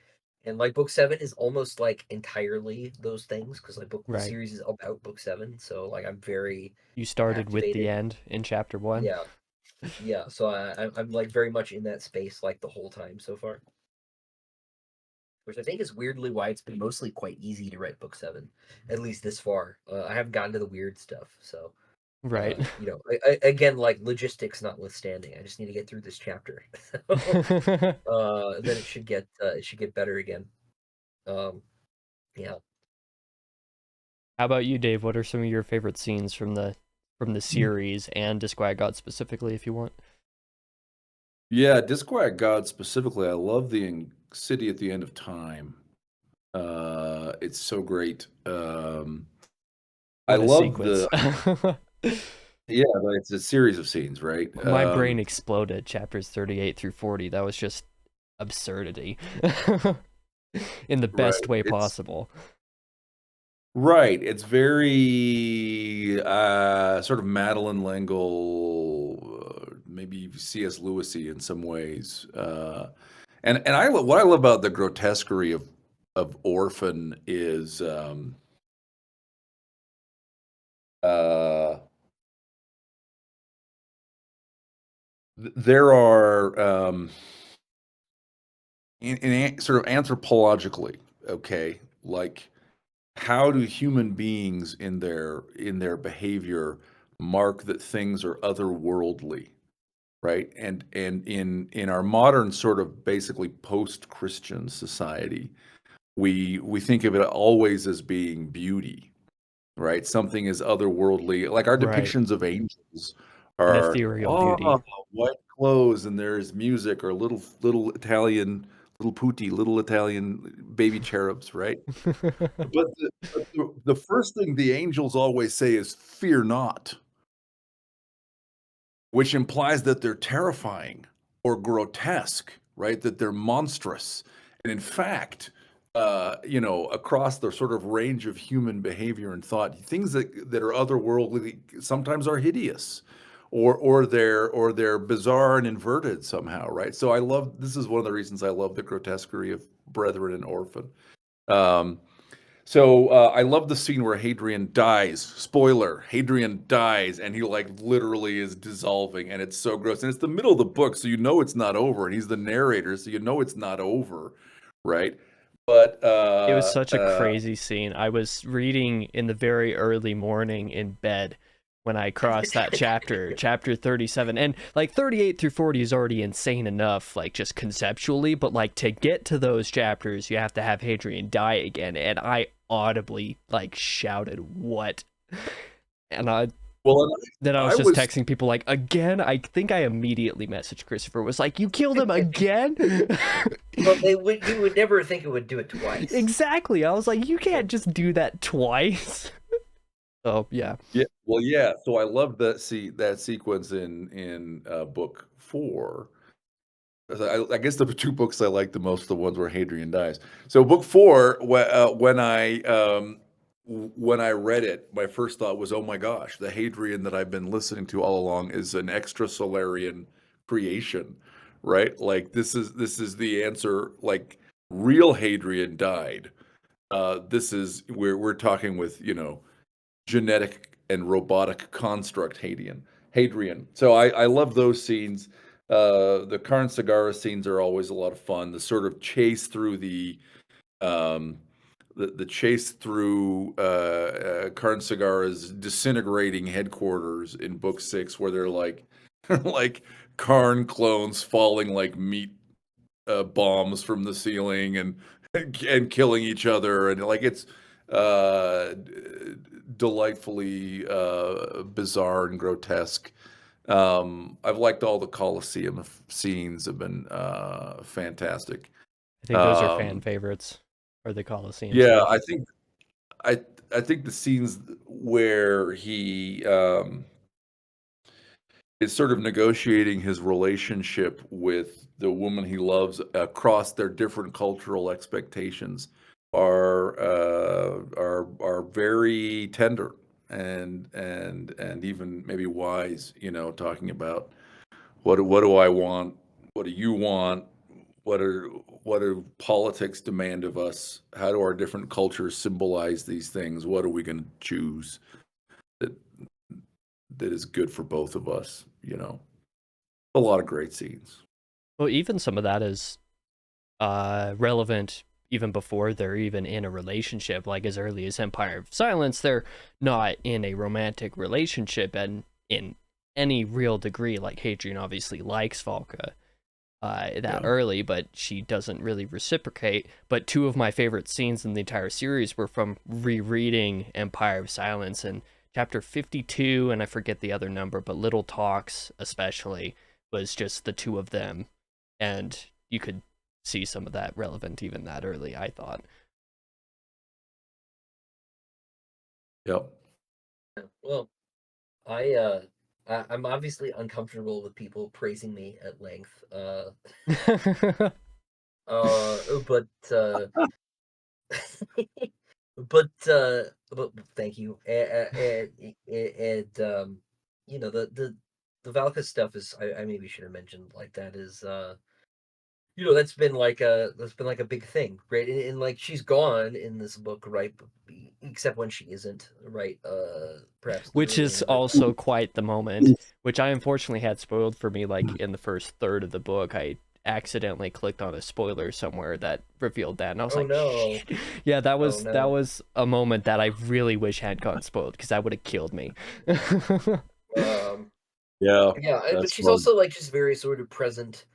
Speaker 3: And like book 7 is almost like entirely those things because the
Speaker 1: Right.
Speaker 3: series is about book 7, so like I'm very
Speaker 1: You started with the
Speaker 3: captivated.
Speaker 1: end in chapter 1.
Speaker 3: Yeah, yeah. So I'm like very much in that space like the whole time so far, which I think is weirdly why it's been mostly quite easy to write book 7, at least this far. I haven't gotten to the weird stuff, so
Speaker 1: Right.
Speaker 3: again, like logistics notwithstanding, I just need to get through this chapter. Then it should get better again. Um, yeah.
Speaker 1: How about you, Dave? What are some of your favorite scenes from the series and Disquiet God specifically, if you want?
Speaker 2: Yeah, Disquiet Gods specifically. I love the city at the end of time. It's so great. I
Speaker 1: What a
Speaker 2: love
Speaker 1: sequence.
Speaker 2: the yeah, but it's a series of scenes, right?
Speaker 1: My brain exploded, chapters 38 through 40. That was just absurdity. In the
Speaker 2: Right.
Speaker 1: best way
Speaker 2: It's
Speaker 1: possible.
Speaker 2: right. It's very sort of Madeline L'Engle, maybe C.S. Lewisy in some ways. And what I love about the grotesquerie of Orphan is uh there are sort of anthropologically, okay, like how do human beings in their behavior mark that things are otherworldly, right? And in our modern sort of basically post-Christian society, we think of it always as being beauty, right? Something is otherworldly. Like our
Speaker 1: Right.
Speaker 2: depictions of angels
Speaker 1: An
Speaker 2: are,
Speaker 1: ethereal beauty.
Speaker 2: oh, white clothes and there's music or little Italian, little Italian baby cherubs, right? But the first thing the angels always say is fear not, which implies that they're terrifying or grotesque, right? That they're monstrous. And in fact, across the sort of range of human behavior and thought, things that are otherworldly sometimes are hideous, or they're bizarre and inverted somehow, right? So this is one of the reasons I love the grotesquerie of Brethren and Orphan. Um, so I love the scene where Hadrian dies. Spoiler: Hadrian dies, and he like literally is dissolving, and it's so gross. And it's the middle of the book, so you know it's not over. And he's the narrator, so you know it's not over, right? But
Speaker 1: It was such a crazy scene. I was reading in the very early morning in bed when I crossed that chapter 37. And like 38 through 40 is already insane enough, like just conceptually, but like to get to those chapters, you have to have Hadrian die again. And I audibly like shouted, "What?" And
Speaker 2: well,
Speaker 1: then I was
Speaker 2: I
Speaker 1: just
Speaker 2: was
Speaker 1: texting people like, "Again?" I think I immediately messaged Christopher, was like, "You killed him again?"
Speaker 3: Well, you would never think it would do it twice.
Speaker 1: Exactly. I was like, you can't just do that twice. Oh yeah.
Speaker 2: yeah, well, yeah. So I love that sequence in book 4. I guess the two books I like the most are the ones where Hadrian dies. So book 4, when I when I read it, my first thought was, oh my gosh, the Hadrian that I've been listening to all along is an extrasolarian creation, right? Like this is the answer. Like real Hadrian died. This is we're talking with, genetic and robotic construct Hadrian. So I love those scenes. The Karn Sagara scenes are always a lot of fun. The sort of chase through um, the chase through Karn Sagara's disintegrating headquarters in Book 6, where they're like like Karn clones falling like meat bombs from the ceiling and killing each other, and like it's uh, delightfully bizarre and grotesque. I've liked all the Colosseum scenes; have been fantastic.
Speaker 1: I think those are fan favorites, or the Colosseum
Speaker 2: Yeah,
Speaker 1: stuff.
Speaker 2: I I think the scenes where he is sort of negotiating his relationship with the woman he loves across their different cultural expectations are very tender and even maybe wise, talking about what do I want, what do you want, what are what do politics demand of us, how do our different cultures symbolize these things, what are we going to choose that that is good for both of us, a lot of great scenes.
Speaker 1: Well, even some of that is relevant even before they're even in a relationship. Like as early as Empire of Silence, they're not in a romantic relationship, and in any real degree. Like Hadrian obviously likes Valka that
Speaker 2: Yeah.
Speaker 1: early, but she doesn't really reciprocate. But two of my favorite scenes in the entire series were from rereading Empire of Silence, and chapter 52, and I forget the other number, but Little Talks especially was just the two of them, and you could see some of that relevant even that early, I thought.
Speaker 2: Yep.
Speaker 3: Well, I'm obviously uncomfortable with people praising me at length. But but thank you. And the Valka stuff is, I maybe should have mentioned, like, that is that's been like a big thing, right? And like she's gone in this book, right? Except when she isn't, right? Perhaps the
Speaker 1: Which
Speaker 3: early
Speaker 1: is
Speaker 3: end of her life.
Speaker 1: also quite the moment, which I unfortunately had spoiled for me. Like in the first third of the book, I accidentally clicked on a spoiler somewhere that revealed that, and I was
Speaker 3: Oh
Speaker 1: like,
Speaker 3: no!
Speaker 1: shit. Yeah, that
Speaker 3: Oh
Speaker 1: was
Speaker 3: no!
Speaker 1: a moment that I really wish had gotten spoiled, because that would have killed me.
Speaker 3: Um,
Speaker 2: Yeah,
Speaker 3: yeah, but
Speaker 2: that's
Speaker 3: she's
Speaker 2: smart.
Speaker 3: also like just very sort of present,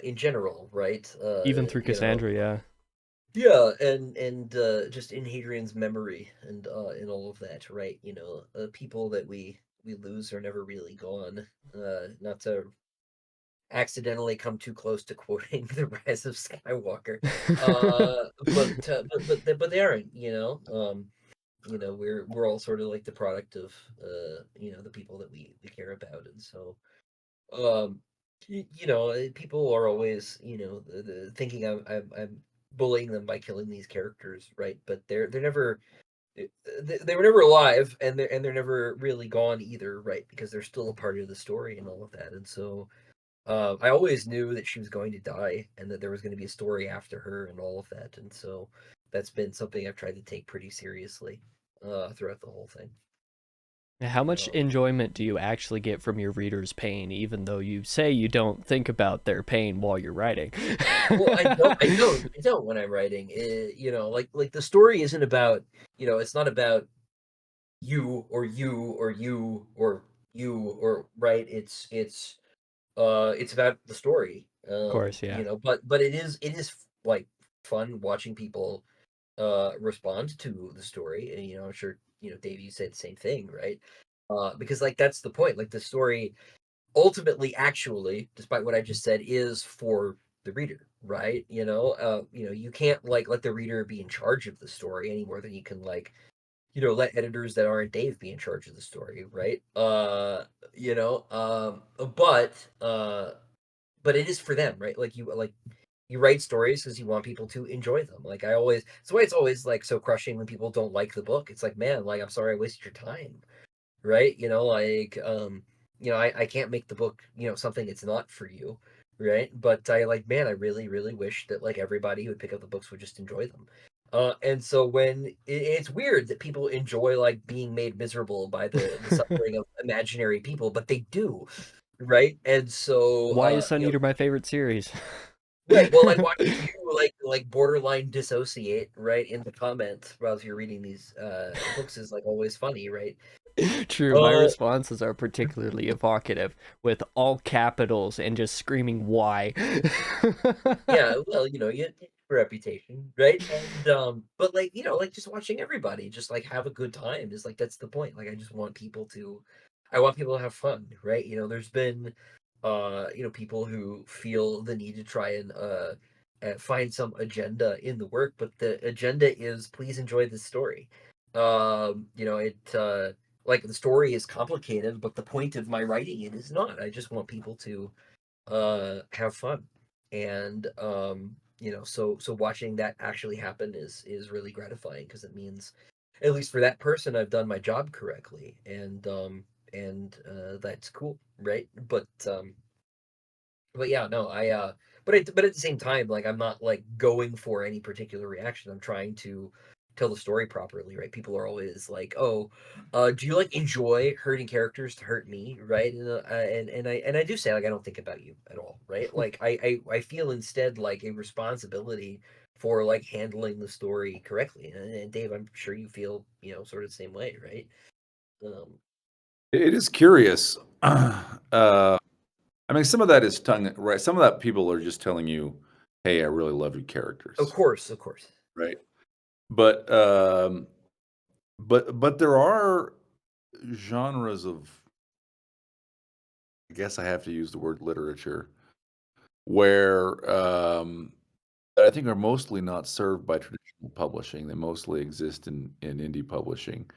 Speaker 3: in general, right?
Speaker 1: Even through Cassandra, yeah.
Speaker 3: Yeah, and just in Hadrian's memory and all of that, right? People that we lose are never really gone. Not to accidentally come too close to quoting the Rise of Skywalker, but they aren't. We're all sort of like the product of the people that we care about, and so um people are always thinking I'm bullying them by killing these characters, right? But they're never they were never alive, and they're never really gone either, right? Because they're still a part of the story and all of that. And so I always knew that she was going to die and that there was going to be a story after her and all of that. And so that's been something I've tried to take pretty seriously throughout the whole thing.
Speaker 1: How much
Speaker 3: Um,
Speaker 1: enjoyment do you actually get from your reader's pain, even though you say you don't think about their pain while you're writing?
Speaker 3: well, I don't when I'm writing. Like the story isn't about, it's not about you or you or you or you or right. It's about the story.
Speaker 1: Of course, yeah.
Speaker 3: But it is like fun watching people respond to the story. And, I'm sure, Dave, you said the same thing, right? Because like that's the point. Like the story ultimately, actually, despite what I just said, is for the reader, right? You can't like let the reader be in charge of the story any more than you can like, let editors that aren't Dave be in charge of the story, right? You know, but it is for them, right? Like You write stories because you want people to enjoy them. Like it's why it's always like so crushing when people don't like the book. It's like, man, like I'm sorry I wasted your time, right? I can't make the book, something it's not for you, right? But I like, man, I really, really wish that like everybody who would pick up the books would just enjoy them. And so when it's weird that people enjoy like being made miserable by the suffering of imaginary people, but they do, right? And so,
Speaker 1: Why is Sun Eater my favorite series?
Speaker 3: right. Well, like watching you like borderline dissociate, right, in the comments while you're reading these books is like always funny, right?
Speaker 1: True, my
Speaker 3: Uh
Speaker 1: responses are particularly evocative, with all capitals and just screaming "Why?"
Speaker 3: yeah, well, you have a reputation, right? And but like, like just watching everybody just like have a good time is like that's the point. Like I want people to have fun, right? There's been people who feel the need to try and find some agenda in the work, but the agenda is please enjoy this story. It like the story is complicated, but the point of my writing it is not. I just want people to have fun. And so watching that actually happen is really gratifying because it means at least for that person I've done my job correctly. And that's cool, right? But yeah, no, but at the same time, like I'm not like going for any particular reaction. I'm trying to tell the story properly, right? People are always like, "Oh, do you like enjoy hurting characters to hurt me?" Right? And I do say like I don't think about you at all, right? Like I feel instead like a responsibility for like handling the story correctly. And Dave, I'm sure you feel sort of the same way, right? Um,
Speaker 2: It is curious. I mean, some of that is tongue, right? Some of that people are just telling you, "Hey, I really love your
Speaker 3: of
Speaker 2: characters,"
Speaker 3: course, of course.
Speaker 2: right? But but there are genres of, I guess I have to use the word literature, where that I think are mostly not served by traditional publishing. They mostly exist in indie publishing,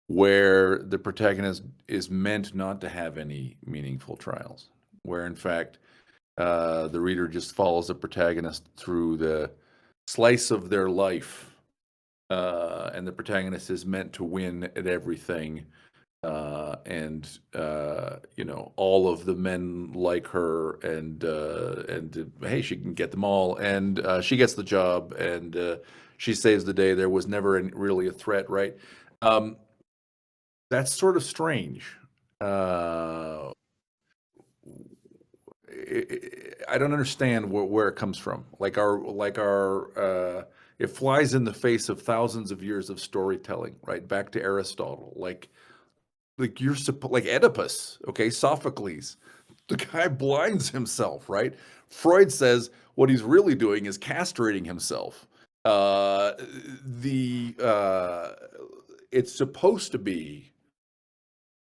Speaker 2: where the protagonist is meant not to have any meaningful trials, where in fact the reader just follows the protagonist through the slice of their life, and the protagonist is meant to win at everything. And all of the men like her, and hey, she can get them all, and she gets the job, and she saves the day. There was never really a threat, right? Um, that's sort of strange. Uh, I don't understand where it comes from. It flies in the face of thousands of years of storytelling, right? Back to Aristotle, like like Oedipus, okay, Sophocles. The guy blinds himself, right? Freud says what he's really doing is castrating himself. Uh, the It's supposed to be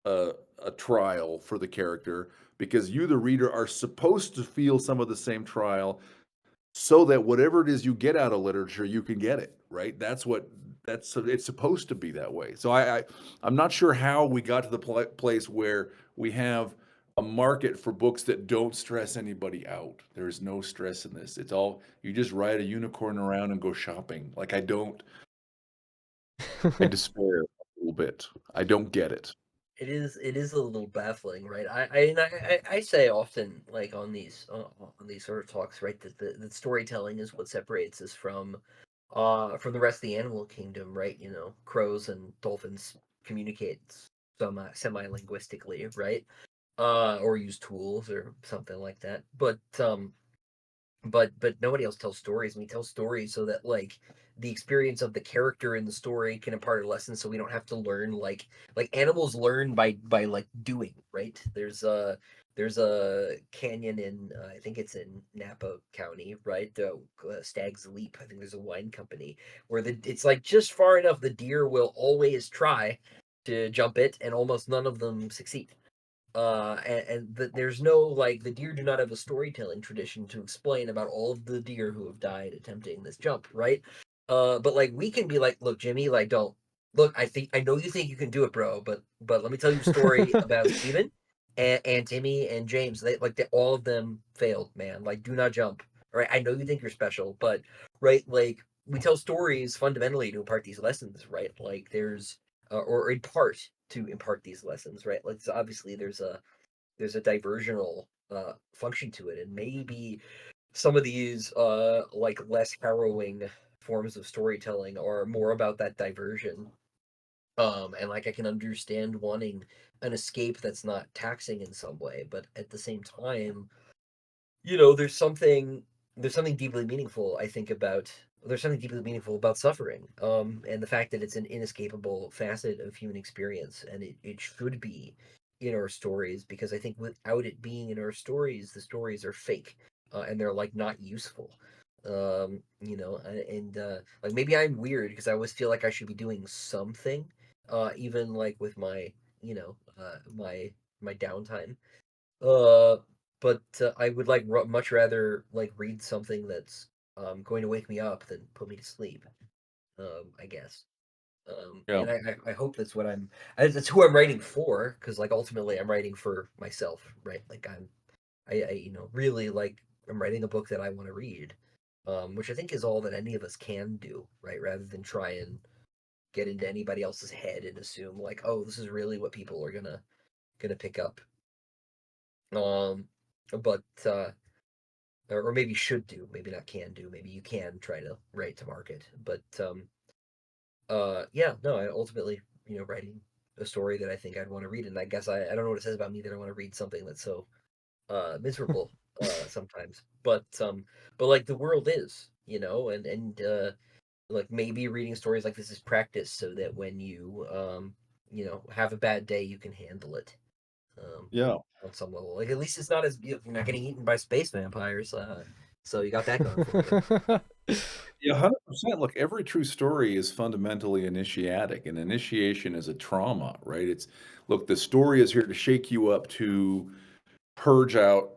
Speaker 2: a, a trial for the character because you, the reader, are supposed to feel some of the same trial so that whatever it is you get out of literature, you can get it, right? It's supposed to be that way. So I'm not sure how we got to the place where we have a market for books that don't stress anybody out. There is no stress in this. It's all, you just ride a unicorn around and go shopping. Like I despair a little bit. I don't get it.
Speaker 3: It is a little baffling, right? I say often, like on these sort of talks, right, that the storytelling is what separates us from the rest of the animal kingdom, right? Crows and dolphins communicate some semi linguistically, right? Or use tools or something like that. But nobody else tells stories, and we tell stories so that like the experience of the character in the story can impart a lesson, so we don't have to learn like animals learn by like doing, right? There's a canyon in I think it's in Napa County, right? The Stag's Leap, I think there's a wine company where it's like just far enough the deer will always try to jump it and almost none of them succeed. There's no like the deer do not have a storytelling tradition to explain about all of the deer who have died attempting this jump, right? But like we can be like, look, Jimmy, like don't look. I know you think you can do it, bro, but let me tell you a story about Steven and Timmy and James. All of them failed, man. Like, do not jump. right? I know you think you're special, but right, like we tell stories fundamentally to impart these lessons, right? Like there's or in part to impart these lessons, right? Like so obviously there's a diversional function to it, and maybe some of these like less harrowing forms of storytelling are more about that diversion. And like I can understand wanting an escape that's not taxing in some way, but at the same time, you know, there's something deeply meaningful, I think, about there's something deeply meaningful about suffering. And the fact that it's an inescapable facet of human experience, and it should be in our stories, because I think without it being in our stories, the stories are fake, and they're like not useful. You know, and like maybe I'm weird because I always feel like I should be doing something, even like with my, you know, my downtime. Uh, but I would like much rather like read something that's going to wake me up than put me to sleep. I guess.
Speaker 2: Yeah.
Speaker 3: And I hope that's what that's who I'm writing for, because like ultimately I'm writing for myself, right? Like I you know really like I'm writing a book that I want to read, which I think is all that any of us can do, right? Rather than try and get into anybody else's head and assume like, oh, this is really what people are gonna pick up. Um, but or maybe should do, maybe not can do. Maybe you can try to write to market, but yeah, no, I ultimately, you know, writing a story that I think I'd want to read, and I guess I don't know what it says about me that I want to read something that's so miserable sometimes, but like the world is, you know, and like maybe reading stories like this is practice so that when you you know have a bad day you can handle it. Um,
Speaker 2: Yeah.
Speaker 3: on some level. Like at least it's not as you're not getting eaten by space vampires. So you got that going for you.
Speaker 2: Yeah, 100%. Look, every true story is fundamentally initiatic, and initiation is a trauma, right? Look, the story is here to shake you up to purge out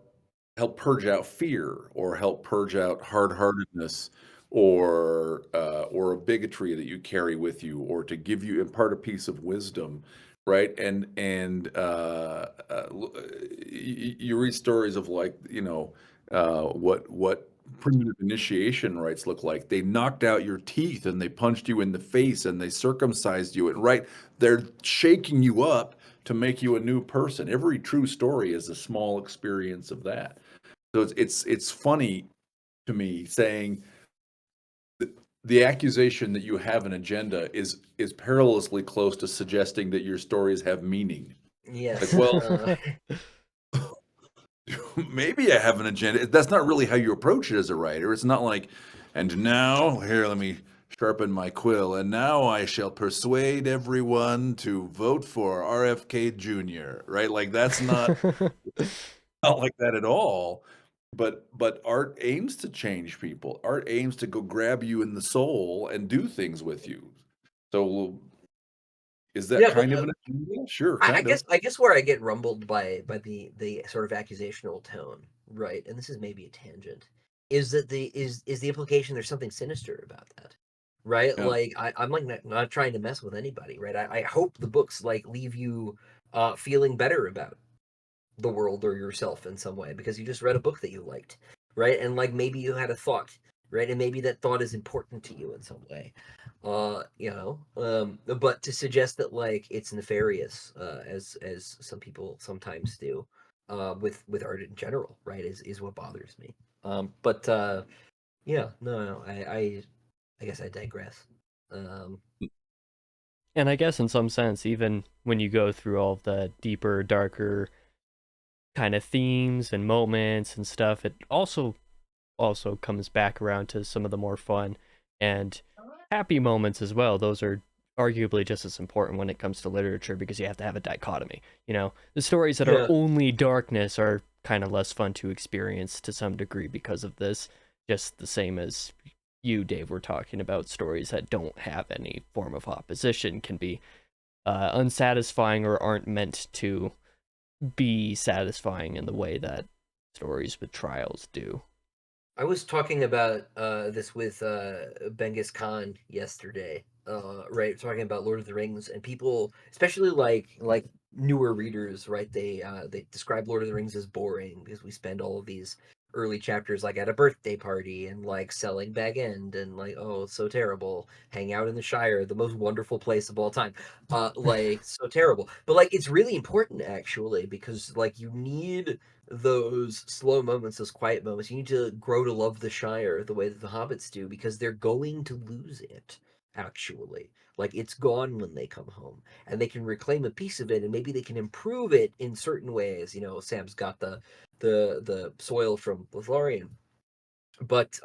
Speaker 2: help purge out fear or help purge out hard-heartedness or a bigotry that you carry with you or to give you impart a piece of wisdom, right? You read stories of like, what primitive initiation rites look like. They knocked out your teeth and they punched you in the face and they circumcised you, and right, they're shaking you up to make you a new person. Every true story is a small experience of that. So it's funny to me saying the accusation that you have an agenda is perilously close to suggesting that your stories have meaning. Like,
Speaker 3: Yes.
Speaker 2: well, maybe I have an agenda. That's not really how you approach it as a writer. It's not like, and now here, let me sharpen my quill, and now I shall persuade everyone to vote for RFK Jr., right? Like that's not like that at all. But art aims to change people. Art aims to go grab you in the soul and do things with you. So is that
Speaker 3: Yeah, but
Speaker 2: kind of an agenda? Sure, kind of.
Speaker 3: I guess where I get rumbled by the sort of accusational tone, right? And this is maybe a tangent, is that is the implication there's something sinister about that, right?
Speaker 2: Yeah.
Speaker 3: Like I'm like not trying to mess with anybody, right? I hope the books like leave you feeling better about the world or yourself in some way because you just read a book that you liked, right? And like maybe you had a thought, right? And maybe that thought is important to you in some way. You know, but to suggest that like it's nefarious, as some people sometimes do, with art in general, right, is what bothers me. But yeah, no, I guess I digress. Um,
Speaker 1: And I guess in some sense, even when you go through all of the deeper, darker kind of themes and moments and stuff, it also comes back around to some of the more fun and happy moments as well. Those are arguably just as important when it comes to literature because you have to have a dichotomy. You know, the stories that are
Speaker 3: yeah,
Speaker 1: only darkness are kind of less fun to experience to some degree because of this. Just the same as you, Dave, were talking about stories that don't have any form of opposition can be unsatisfying or aren't meant to be satisfying in the way that stories with trials do.
Speaker 3: I was talking about this with Genghis Khan yesterday. Right, talking about Lord of the Rings, and people, especially like newer readers, right? They describe Lord of the Rings as boring because we spend all of these early chapters like at a birthday party and like selling Bag End and like, oh, it's so terrible. Hang out in the Shire, the most wonderful place of all time. Like so terrible. But like it's really important actually because like you need those slow moments, those quiet moments. You need to grow to love the Shire the way that the hobbits do because they're going to lose it actually. Like it's gone when they come home and they can reclaim a piece of it and maybe they can improve it in certain ways. You know, Sam's got the soil from Lothlorien, but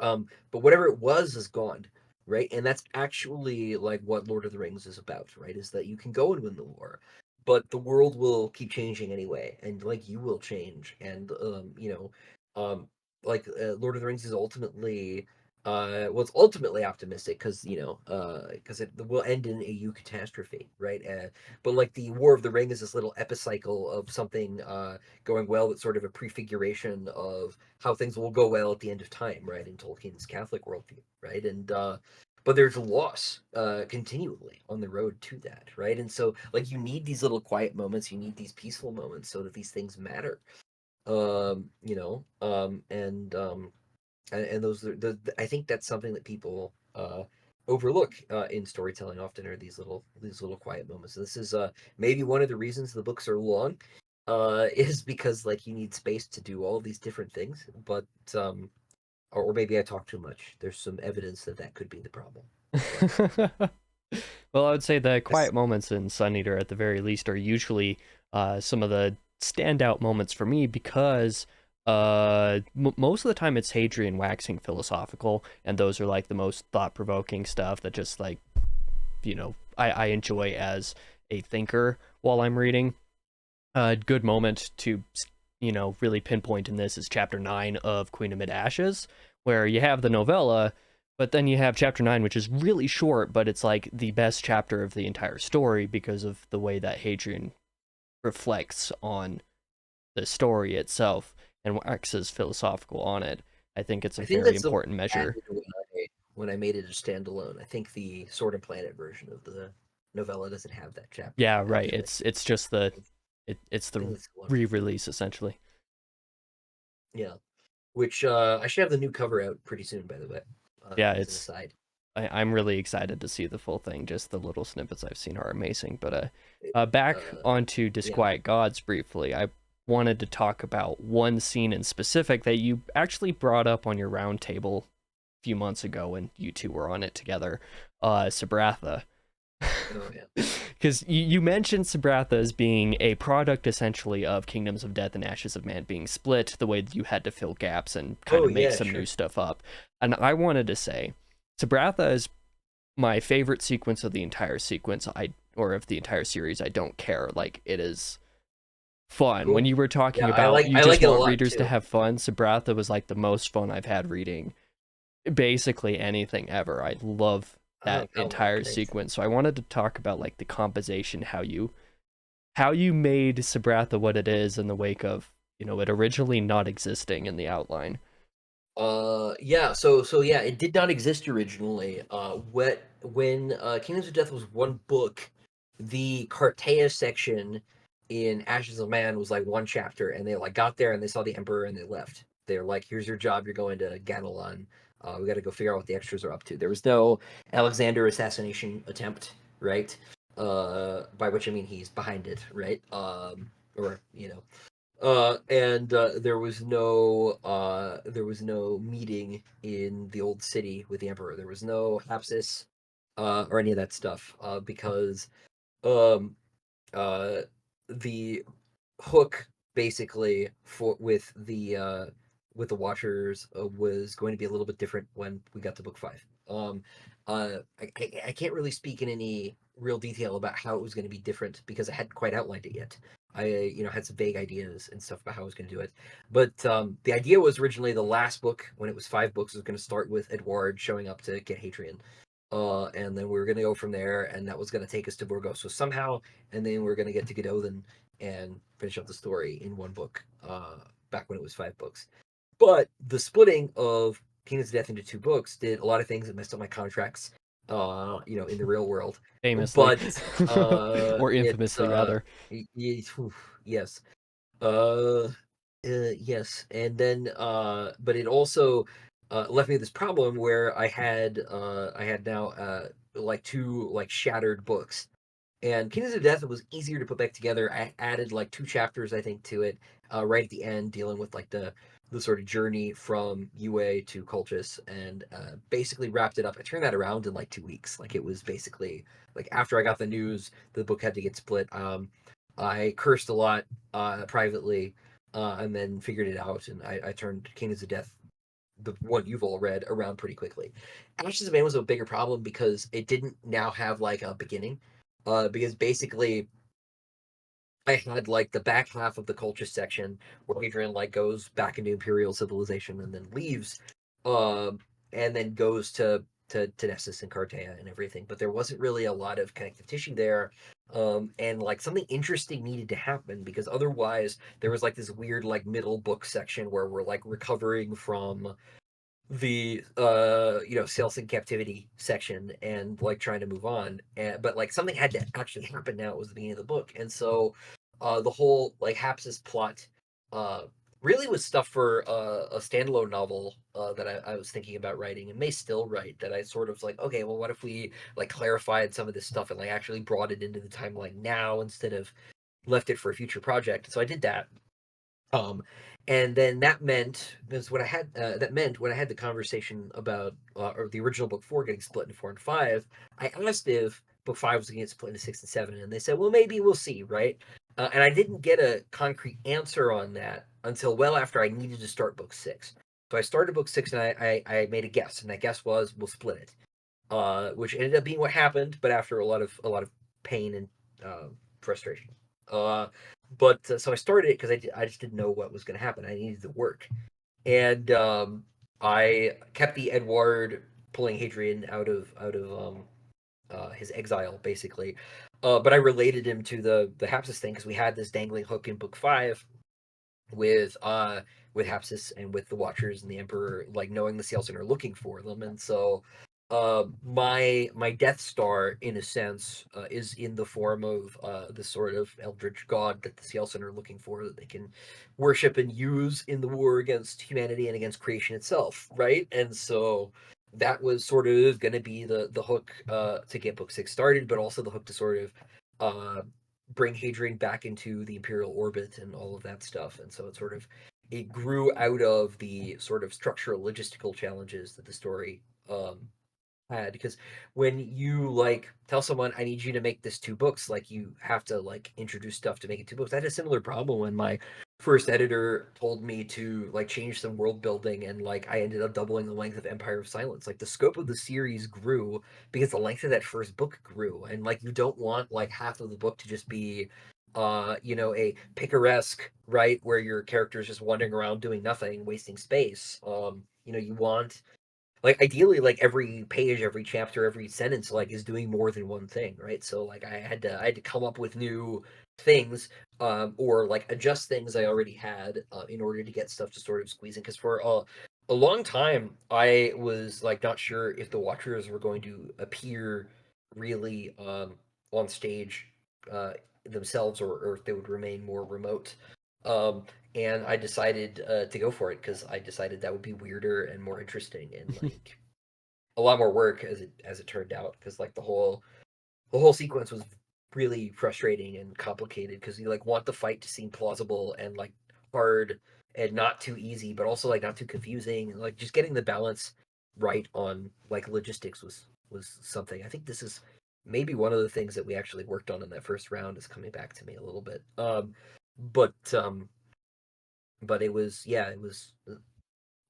Speaker 3: whatever it was is gone, right? And that's actually like what Lord of the Rings is about, right? Is that you can go and win the war, but the world will keep changing anyway, and like you will change, and like Lord of the Rings is ultimately. Well, it's ultimately optimistic because because it will end in a huge catastrophe, right? But like the War of the Ring is this little epicycle of something going well. That's sort of a prefiguration of how things will go well at the end of time, right? In Tolkien's Catholic worldview, right? And but there's loss continually on the road to that, right? And so like you need these little quiet moments, you need these peaceful moments so that these things matter. And those are I think that's something that people overlook in storytelling often are these little quiet moments. So this is maybe one of the reasons the books are long is because like you need space to do all these different things, but or maybe I talk too much. There's some evidence that that could be the problem.
Speaker 1: Well, I would say the
Speaker 3: Yes.
Speaker 1: quiet moments in Sun Eater, at the very least, are usually some of the standout moments for me because most of the time it's Hadrian waxing philosophical, and those are like the most thought-provoking stuff that just like, I enjoy as a thinker while I'm reading. A good moment to, really pinpoint in this is chapter 9 of Queen Amid Ashes, where you have the novella, but then you have chapter 9, which is really short, but it's like the best chapter of the entire story because of the way that Hadrian reflects on the story itself and waxes philosophical on it. I think it's a
Speaker 3: I think
Speaker 1: very
Speaker 3: that's something
Speaker 1: important
Speaker 3: I
Speaker 1: measure.
Speaker 3: added when I made it a standalone. I think the Sword and Planet version of the novella doesn't have that chapter.
Speaker 1: Yeah, right.
Speaker 3: Actually,
Speaker 1: It's just the it's
Speaker 3: I think
Speaker 1: the
Speaker 3: it's wonderful.
Speaker 1: re-release essentially.
Speaker 3: Yeah, which I should have the new cover out pretty soon, by the way.
Speaker 1: Yeah,
Speaker 3: As an
Speaker 1: it's
Speaker 3: aside,
Speaker 1: I'm really excited to see the full thing. Just the little snippets I've seen are amazing. But
Speaker 3: It-
Speaker 1: back
Speaker 3: uh,
Speaker 1: onto
Speaker 3: yeah.
Speaker 1: Disquiet Gods briefly. I wanted to talk about one scene in specific that you actually brought up on your round table a few months ago when you two were on it together. Sabratha.
Speaker 3: Oh yeah.
Speaker 1: Because you mentioned Sabratha as being a product essentially of Kingdoms of Death and Ashes of Man being split, the way that you had to fill gaps and kind
Speaker 3: Oh
Speaker 1: of make
Speaker 3: yeah.
Speaker 1: some new
Speaker 3: Sure.
Speaker 1: stuff up. And I wanted to say, Sabratha is my favorite sequence of the entire sequence. Or of the entire series. I don't care. Like it is fun. When
Speaker 3: Cool.
Speaker 1: you were
Speaker 3: Yeah,
Speaker 1: talking about you
Speaker 3: I
Speaker 1: just
Speaker 3: like it a
Speaker 1: want
Speaker 3: lot
Speaker 1: readers to
Speaker 3: too.
Speaker 1: have fun, Sabratha was like the most fun I've had reading basically anything ever. I love
Speaker 3: Oh,
Speaker 1: that
Speaker 3: cool, man.
Speaker 1: entire
Speaker 3: Thanks.
Speaker 1: sequence. So I wanted to talk about like the composition, how you made Sabratha what it is in the wake of, it originally not existing in the outline.
Speaker 3: Yeah, so yeah, it did not exist originally. When Kingdoms of Death was one book, the Cartea section in Ashes of Man was like one chapter, and they like got there and they saw the Emperor and they left. They're like, "Here's your job. You're going to Ganelon. We got to go figure out what the extras are up to." There was no Alexander assassination attempt, right? By which I mean he's behind it, right? Or and there was no meeting in the old city with the emperor. There was no Hapsis or any of that stuff because um uh the hook basically for with the Watchers was going to be a little bit different when we got to book 5. I can't really speak in any real detail about how it was going to be different because I hadn't quite outlined it yet. I had some vague ideas and stuff about how I was going to do it, but the idea was originally the last book when it was 5 books was going to start with Edward showing up to get Hadrian. And then we were going to go from there, and that was going to take us to Burgos. So somehow, and then we are going to get to Godolphin and finish up the story in one book. Back when it was 5 books, but the splitting of Kingdoms of Death into 2 books did a lot of things that messed up my contracts. In the real world,
Speaker 1: Famously.
Speaker 3: but
Speaker 1: Or
Speaker 3: it's
Speaker 1: infamously rather.
Speaker 3: yes. Uh, Yes, and then but it also left me with this problem where I had now like two like shattered books. And Kingdoms of Death was easier to put back together. I added like two chapters, I think, to it right at the end, dealing with like the sort of journey from UA to Cultus, and basically wrapped it up. I turned that around in like 2 weeks. Like it was basically like after I got the news, the book had to get split. I cursed a lot privately, and then figured it out, and I turned Kingdoms of Death, the one you've all read, around pretty quickly. Ashes of Man was a bigger problem because it didn't now have like a beginning. Because basically I had like the back half of the culture section where Adrian like goes back into Imperial civilization and then leaves, um, and then goes to Nessus and Cartea and everything. But there wasn't really a lot of connective tissue there, and like something interesting needed to happen because otherwise there was like this weird like middle book section where we're like recovering from the sales in captivity section and like trying to move on, but like something had to actually happen. Now it was the beginning of the book, and so the whole like Hapsis plot uh really was stuff for a standalone novel that I was thinking about writing and may still write, that I sort of like, okay, well, what if we like clarified some of this stuff and like actually brought it into the timeline now instead of left it for a future project. So I did that. um, and then that meant that's what I had. That meant when I had the conversation about or the original book four getting split into four and five, I asked if book five was going to get split into six and seven, and they said, "Well, maybe we'll see." Right? And I didn't get a concrete answer on that until well after I needed to start book six. So I started book six, and I made a guess, and that guess was we'll split it, which ended up being what happened, but after a lot of pain and frustration. Uh, but so I started it because I just didn't know what was going to happen. I needed the work, and I kept the Edward pulling Hadrian out of his exile, basically. But I related him to the Hapsis thing because we had this dangling hook in book five with Hapsis and with the Watchers and the Emperor, like knowing the Sealson are looking for them, and so my Death Star, in a sense, is in the form of the sort of eldritch god that the Sealson are looking for, that they can worship and use in the war against humanity and against creation itself, right? And so that was sort of going to be the hook to get book six started, but also the hook to sort of uh, bring Hadrian back into the Imperial orbit and all of that stuff. And so it grew out of the sort of structural logistical challenges that the story had, because when you like tell someone I need you to make this two books, like you have to like introduce stuff to make it two books. I had a similar problem when my first editor told me to like change some world building, and like I ended up doubling the length of Empire of Silence. Like the scope of the series grew because the length of that first book grew, and like you don't want like half of the book to just be a picaresque, right, where your character is just wandering around doing nothing, wasting space. You want, like, ideally, like every page, every chapter, every sentence like is doing more than one thing, right? So like I had to come up with new things, or like adjust things I already had, in order to get stuff to sort of squeeze in, because for a long time I was like not sure if the Watchers were going to appear really on stage uh themselves, or if they would remain more remote. um and I decided to go for it because I decided that would be weirder and more interesting and like a lot more work, as it turned out, because like the whole sequence was really frustrating and complicated because you like want the fight to seem plausible and like hard and not too easy, but also like not too confusing. Like just getting the balance right on like logistics was something. I think this is maybe one of the things that we actually worked on in that first round is coming back to me a little bit. But it was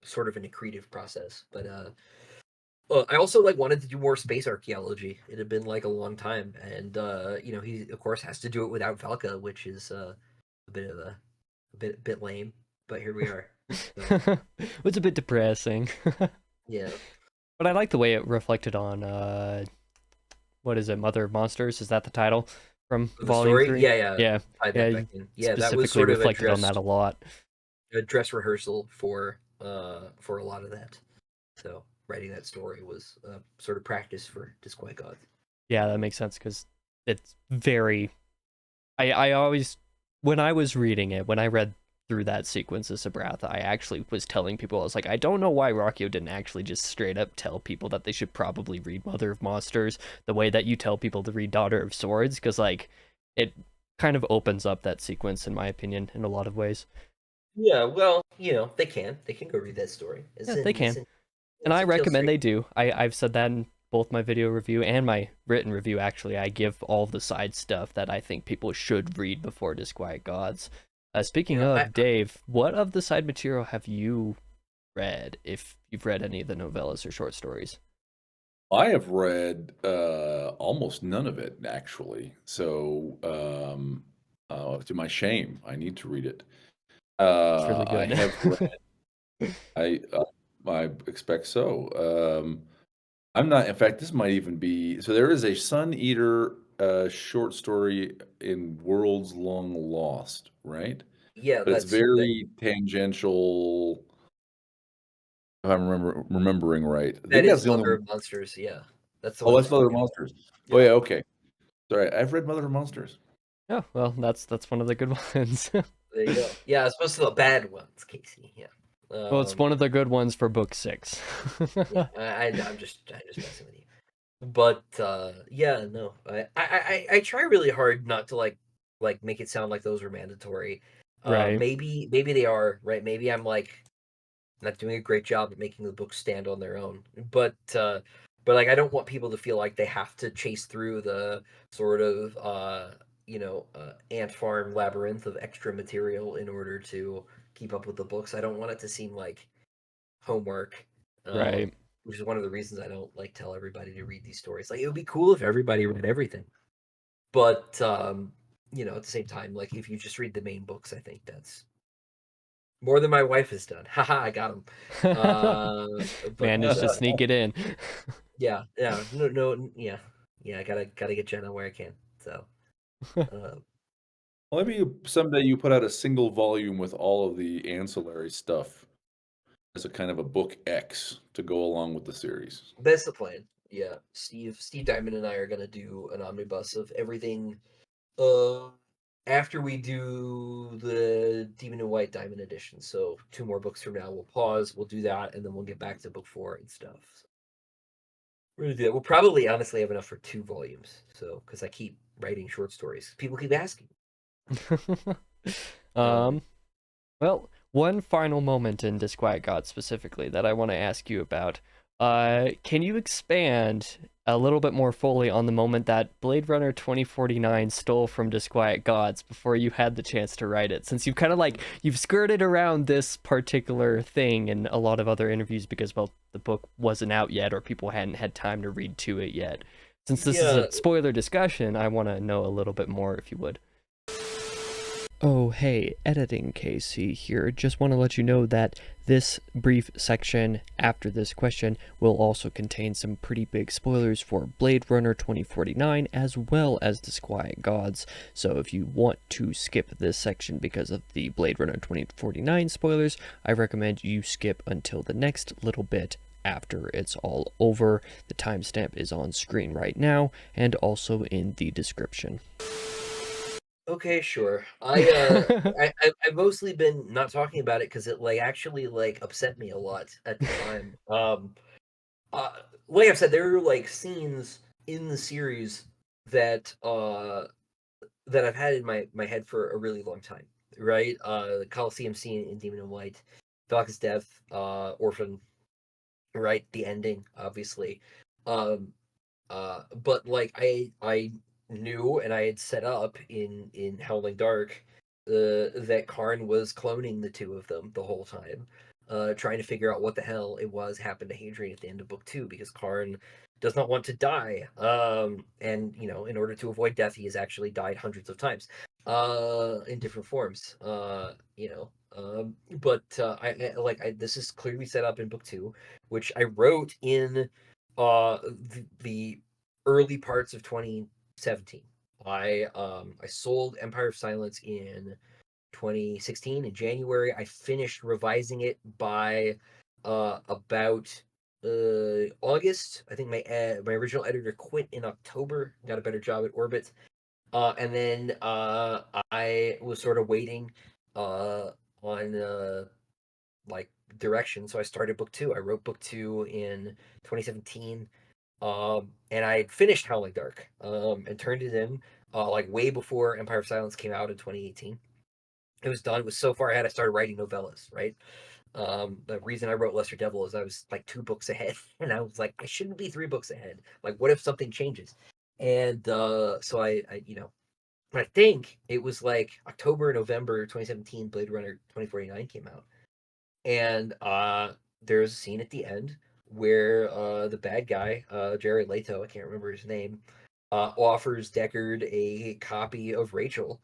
Speaker 3: sort of an accretive process. But I also like wanted to do more space archaeology. It had been like a long time, and he of course has to do it without Valka, which is a bit of a bit lame. But here we are. So,
Speaker 1: It's a bit depressing.
Speaker 3: yeah,
Speaker 1: But I like the way it reflected on what is it, Mother of Monsters? Is that the title from
Speaker 3: the
Speaker 1: Volume
Speaker 3: story,
Speaker 1: 3?
Speaker 3: yeah, yeah,
Speaker 1: Yeah,
Speaker 3: tied
Speaker 1: yeah,
Speaker 3: that
Speaker 1: you
Speaker 3: back in. Yeah, that was
Speaker 1: specifically
Speaker 3: sort of
Speaker 1: reflected on that a lot.
Speaker 3: a dress rehearsal for a lot of that. So writing that story was sort of practice for Disquiet Gods.
Speaker 1: Yeah, that makes sense because it's very. I always, when I was reading it, when I read through that sequence of Sabratha, I actually was telling people, I was like, I don't know why Rockio didn't actually just straight up tell people that they should probably read Mother of Monsters the way that you tell people to read Daughter of Swords, because like it kind of opens up that sequence, in my opinion, in a lot of ways.
Speaker 3: Yeah, well, they can go read that story.
Speaker 1: Yeah, they can. And
Speaker 3: It's
Speaker 1: I
Speaker 3: in Tales
Speaker 1: recommend
Speaker 3: Street.
Speaker 1: they do. I've said that in both my video review and my written review, actually. I give all the side stuff that I think people should read before Disquiet Gods. Speaking
Speaker 3: I
Speaker 1: of, Dave, what of the side material have you read, if you've read any of the novellas or short stories?
Speaker 2: I have read almost none of it, actually. So, to my shame, I need to read it.
Speaker 1: It's really
Speaker 2: I
Speaker 1: good.
Speaker 2: have read. I I expect so. I'm not. In fact, this might even be. So there is a Sun Eater short story in Worlds Long Lost, right?
Speaker 3: Yeah,
Speaker 2: But it's
Speaker 3: that
Speaker 2: very tangential. If I'm remembering right, I
Speaker 3: that
Speaker 2: think that's
Speaker 3: is
Speaker 2: the only
Speaker 3: Mother
Speaker 2: one.
Speaker 3: of Monsters. Yeah, that's the
Speaker 2: Oh,
Speaker 3: one
Speaker 2: that's
Speaker 3: he's
Speaker 2: Mother of
Speaker 3: talking about.
Speaker 2: Monsters. Oh
Speaker 3: Yeah,
Speaker 2: yeah, okay. Sorry, I've read Mother of Monsters.
Speaker 1: Oh, well, that's one of the good ones.
Speaker 3: there you go. Yeah, it's supposed to the bad ones, Casey. Yeah.
Speaker 1: Well, it's one of the good ones for book 6.
Speaker 3: Yeah. I'm just messing with you. But yeah, no, I try really hard not to like make it sound like those were mandatory.
Speaker 1: Right,
Speaker 3: Maybe they are, right? Maybe I'm like not doing a great job at making the books stand on their own. But like I don't want people to feel like they have to chase through the sort of ant farm labyrinth of extra material in order to keep up with the books. I don't want it to seem like homework.
Speaker 1: right.
Speaker 3: Which is one of the reasons I don't like tell everybody to read these stories. Like it would be cool if everybody read everything. But at the same time, like if you just read the main books, I think that's more than my wife has done. Haha, I got him. But
Speaker 1: Managed to sneak it in.
Speaker 3: yeah, no, yeah. I gotta get Jenna where I can. So, uh,
Speaker 2: Well, maybe someday you put out a single volume with all of the ancillary stuff as a kind of a book X to go along with the series.
Speaker 3: that's the plan. Yeah, Steve Diamond and I are gonna do an omnibus of everything. After we do the Demon and White Diamond edition, so 2 more books from now, we'll pause. We'll do that, and then we'll get back to book 4 and stuff. So we're gonna do that. We'll probably honestly have enough for 2 volumes. So because I keep writing short stories, people keep asking. Um,
Speaker 1: um, well, one final moment in Disquiet God specifically that I want to ask you about. Can you expand a little bit more fully on the moment that Blade Runner 2049 stole from Disquiet Gods before you had the chance to write it? Since you've kind of like you've skirted around this particular thing in a lot of other interviews because, well, the book wasn't out yet or people hadn't had time to read to it yet. Since this is
Speaker 3: yeah,
Speaker 1: a spoiler discussion, I want to know a little bit more, if you would. Oh, hey, editing Casey here. Just want to let you know that this brief section after this question will also contain some pretty big spoilers for Blade Runner 2049 as well as Disquiet Gods. So if you want to skip this section because of the Blade Runner 2049 spoilers, I recommend you skip until the next little bit after it's all over. The timestamp is on screen right now and also in the description.
Speaker 3: okay, sure. I've mostly been not talking about it because it actually upset me a lot at the time. Uh, like I've said, there are scenes in the series that that I've had in my head for a really long time. Right? The Coliseum scene in Demon in White, Valka's death, Orphan, right? The ending, obviously. Um, but I knew and I had set up in Howling Dark that Karn was cloning the two of them the whole time, trying to figure out what the hell it was happened to Hadrian at the end of book 2 because Karn does not want to die. And in order to avoid death, he has actually died hundreds of times, in different forms. But this is clearly set up in book 2, which I wrote in the early parts of 2017. I sold Empire of Silence in 2016 in January. I finished revising it by about August. I think my original editor quit in October, got a better job at Orbit. And then I was sort of waiting like direction. So I started book 2. I wrote book 2 in 2017. And I had finished Howling Dark, and turned it in, like way before Empire of Silence came out in 2018. It was done. It was so far ahead. I started writing novellas, right? The reason I wrote Lesser Devil is I was like 2 books ahead, and I was like, I shouldn't be 3 books ahead. Like, what if something changes? And so I, I think it was like October, November 2017, Blade Runner 2049 came out. And there's a scene at the end where the bad guy, Jared Leto, I can't remember his name, offers Deckard a copy of Rachel,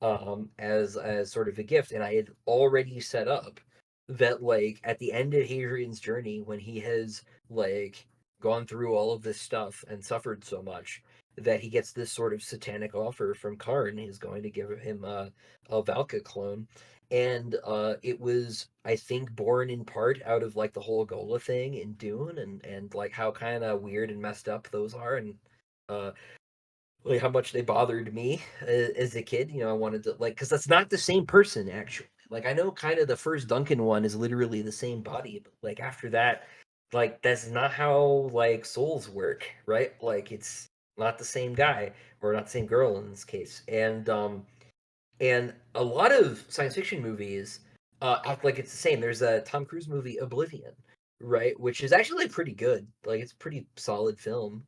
Speaker 3: as sort of a gift. And I had already set up that, like, at the end of Hadrian's journey, when he has like gone through all of this stuff and suffered so much, that he gets this sort of satanic offer from Karn. He's going to give him a Valka clone. And it was, I think, born in part out of like the whole Gola thing in Dune, and like how kind of weird and messed up those are, and uh like how much they bothered me as a kid. I wanted to, like, because that's not the same person actually. Like, I know kind of the first Duncan one is literally the same body, but like after that, like, that's not how like souls work, right? Like, it's not the same guy, or not the same girl in this case. And a lot of science fiction movies act like it's the same. There's a Tom Cruise movie, Oblivion, right, which is actually pretty good. Like, it's a pretty solid film.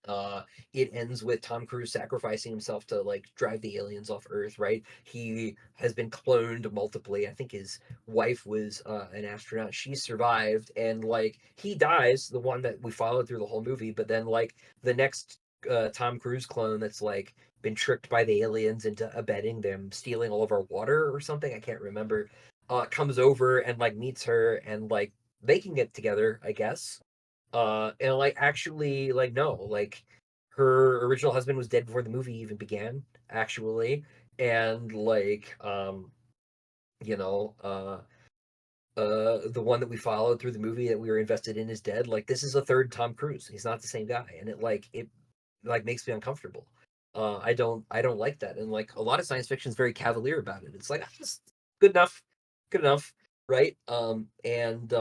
Speaker 3: Uh, it ends with Tom Cruise sacrificing himself to like drive the aliens off Earth. Right? He has been cloned multiply. I think his wife was an astronaut. She survived, and like he dies, the one that we followed through the whole movie. But then like the next Tom Cruise clone that's like been tricked by the aliens into abetting them, stealing all of our water or something. I can't remember. Comes over and like meets her, and like they can get together, I guess. And like actually, like, no, like her original husband was dead before the movie even began, actually. And like you know uh the one that we followed through the movie that we were invested in is dead. Like, this is a third Tom Cruise. He's not the same guy, and it makes me uncomfortable. I don't like that. And like a lot of science fiction is very cavalier about it. It's like, "Ah, it's good enough, good enough," right? And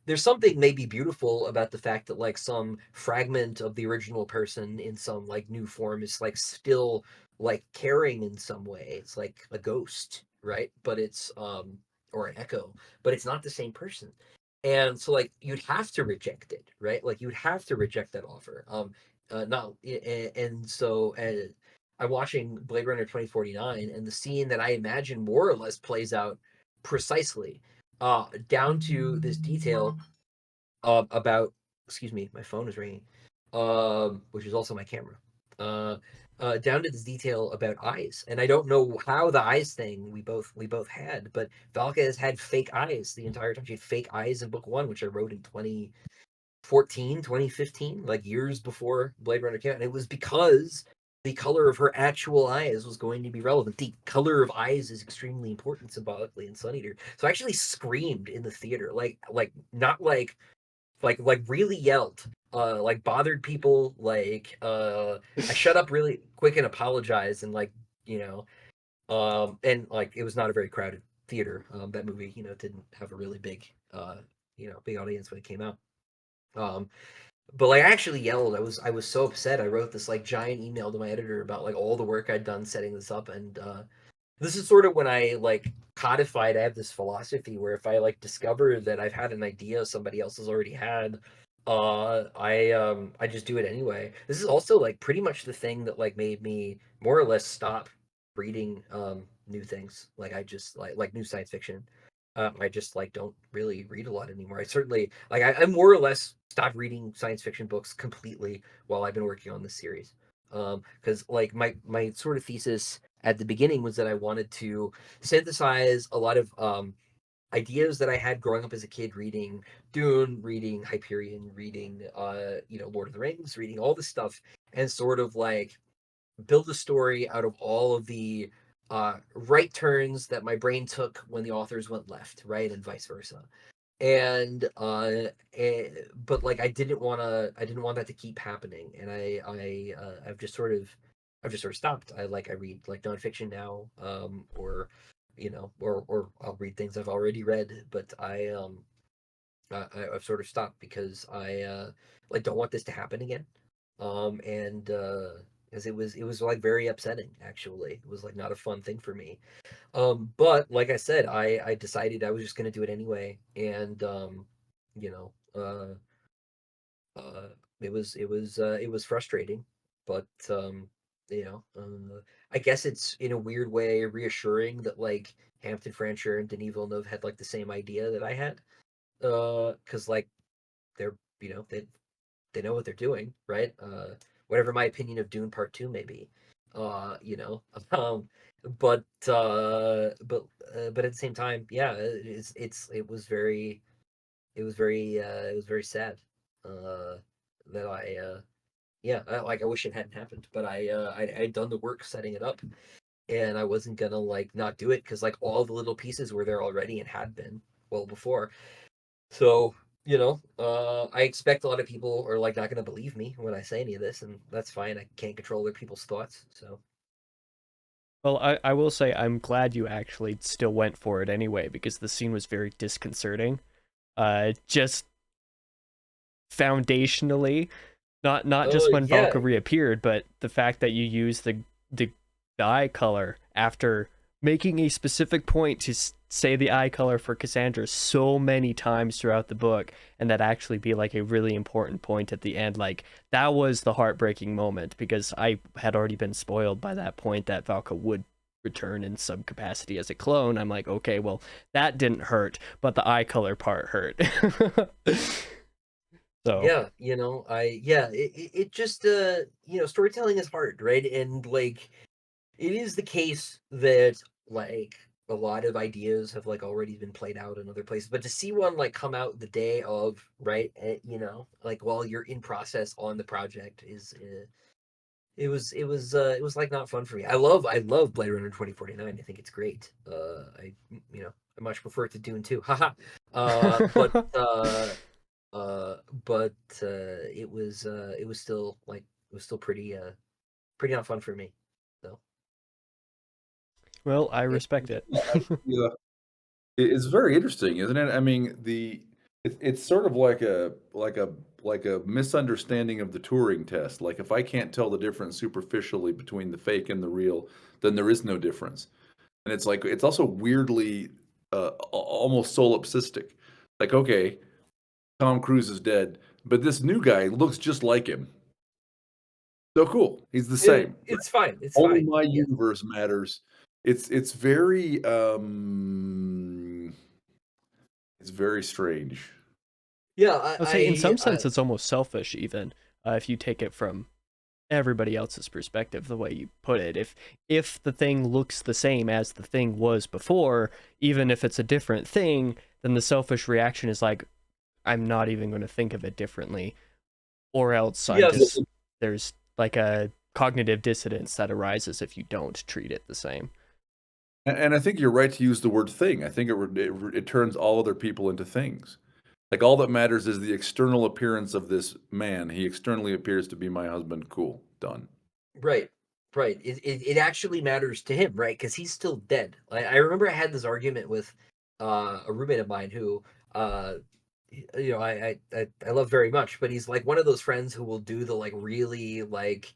Speaker 3: there's something maybe beautiful about the fact that like some fragment of the original person in some like new form is like still like caring in some way. It's like a ghost, right? But it's or an echo, but it's not the same person. And so like you'd have to reject it, right? Like you'd have to reject that offer. Not and so I'm watching Blade Runner 2049, and the scene that I imagine more or less plays out precisely, down to this detail, about, excuse me, my phone is ringing, which is also my camera. Uh, Down to this detail about eyes, and I don't know how the eyes thing we both had, but Valka has had fake eyes the entire time. She had fake eyes in book 1, which I wrote in 2014, 2015, like years before Blade Runner came out. And it was because the color of her actual eyes was going to be relevant. The color of eyes is extremely important symbolically in Sun Eater. So I actually screamed in the theater, like not like really yelled, like bothered people, like I shut up really quick and apologized, and like, you know and like it was not a very crowded theater. That movie, didn't have a really big big audience when it came out. um but like I actually yelled. I was so upset. I wrote this like giant email to my editor about like all the work I'd done setting this up. And this is sort of when I like codified. I have this philosophy where if I like discover that I've had an idea somebody else has already had, I just do it anyway. This is also like pretty much the thing that like made me more or less stop reading new things. Like, I just like new science fiction. I just like don't really read a lot anymore. I certainly like I more or less stopped reading science fiction books completely while I've been working on this series. Because like my sort of thesis at the beginning was that I wanted to synthesize a lot of ideas that I had growing up as a kid, reading Dune, reading Hyperion, reading Lord of the Rings, reading all this stuff, and sort of like build a story out of all of the right turns that my brain took when the authors went left, right, and vice versa. And but like I didn't want that to keep happening, and I've just sort of stopped. I read like nonfiction now, or you know, or I'll read things I've already read, but I've sort of stopped because I like don't want this to happen again. And because it was like very upsetting actually. It was like not a fun thing for me. But like I said, I decided I was just gonna do it anyway, and you know, uh, it was frustrating, but you know, I guess it's in a weird way reassuring that like Hampton Fancher and Denis Villeneuve had like the same idea that I had, because like they're they know what they're doing, right? Whatever my opinion of Dune Part Two may be, you know, but at the same time, yeah, it was very sad that I wish it hadn't happened, but I'd done the work setting it up, and I wasn't gonna like not do it because like all the little pieces were there already and had been well before. So, I expect a lot of people are like not gonna believe me when I say any of this, and that's fine. I can't control other people's thoughts. So
Speaker 1: Well, I will say I'm glad you actually still went for it anyway, because the scene was very disconcerting. Just foundationally, not just
Speaker 3: oh
Speaker 1: when
Speaker 3: yeah.
Speaker 1: Valkyrie appeared, but the fact that you use the eye color after making a specific point to say the eye color for Cassandra so many times throughout the book, and that actually be like a really important point at the end. Like, that was the heartbreaking moment, because I had already been spoiled by that point that Valka would return in some capacity as a clone. I'm like, okay, well, that didn't hurt, but the eye color part hurt. So
Speaker 3: Yeah, it just storytelling is hard, right? And like it is the case that like a lot of ideas have like already been played out in other places, but to see one like come out the day of, right, like while you're in process on the project is it was like not fun for me. I love Blade Runner 2049. I think it's great. I much prefer it to Dune 2. Haha. But uh, but it was still like it was still pretty not fun for me. So
Speaker 1: well, I
Speaker 2: Yeah,
Speaker 1: respect it.
Speaker 2: yeah. It's very interesting, isn't it? I mean, it's sort of like a misunderstanding of the Turing test. Like, if I can't tell the difference superficially between the fake and the real, then there is no difference. And it's like it's also weirdly almost solipsistic. Like, okay, Tom Cruise is dead, but this new guy looks just like him. So cool. He's the same.
Speaker 3: it's fine. It's
Speaker 2: Only
Speaker 3: fine.
Speaker 2: my
Speaker 3: Yeah.
Speaker 2: universe matters. It's very it's very strange.
Speaker 3: Yeah,
Speaker 1: I'll say in some sense it's almost selfish, even if you take it from everybody else's perspective, the way you put it. If the thing looks the same as the thing was before, even if it's a different thing, then the selfish reaction is like, I'm not even going to think of it differently, or else I'm
Speaker 3: yes.
Speaker 1: just, there's like a cognitive dissonance that arises if you don't treat it the same.
Speaker 2: And I think you're right to use the word thing. I think it turns all other people into things. Like, all that matters is the external appearance of this man. He externally appears to be my husband. Cool. Done.
Speaker 3: Right. Right. It actually matters to him, right? Because he's still dead. I remember I had this argument with a roommate of mine who I love very much, but he's like one of those friends who will do the like really like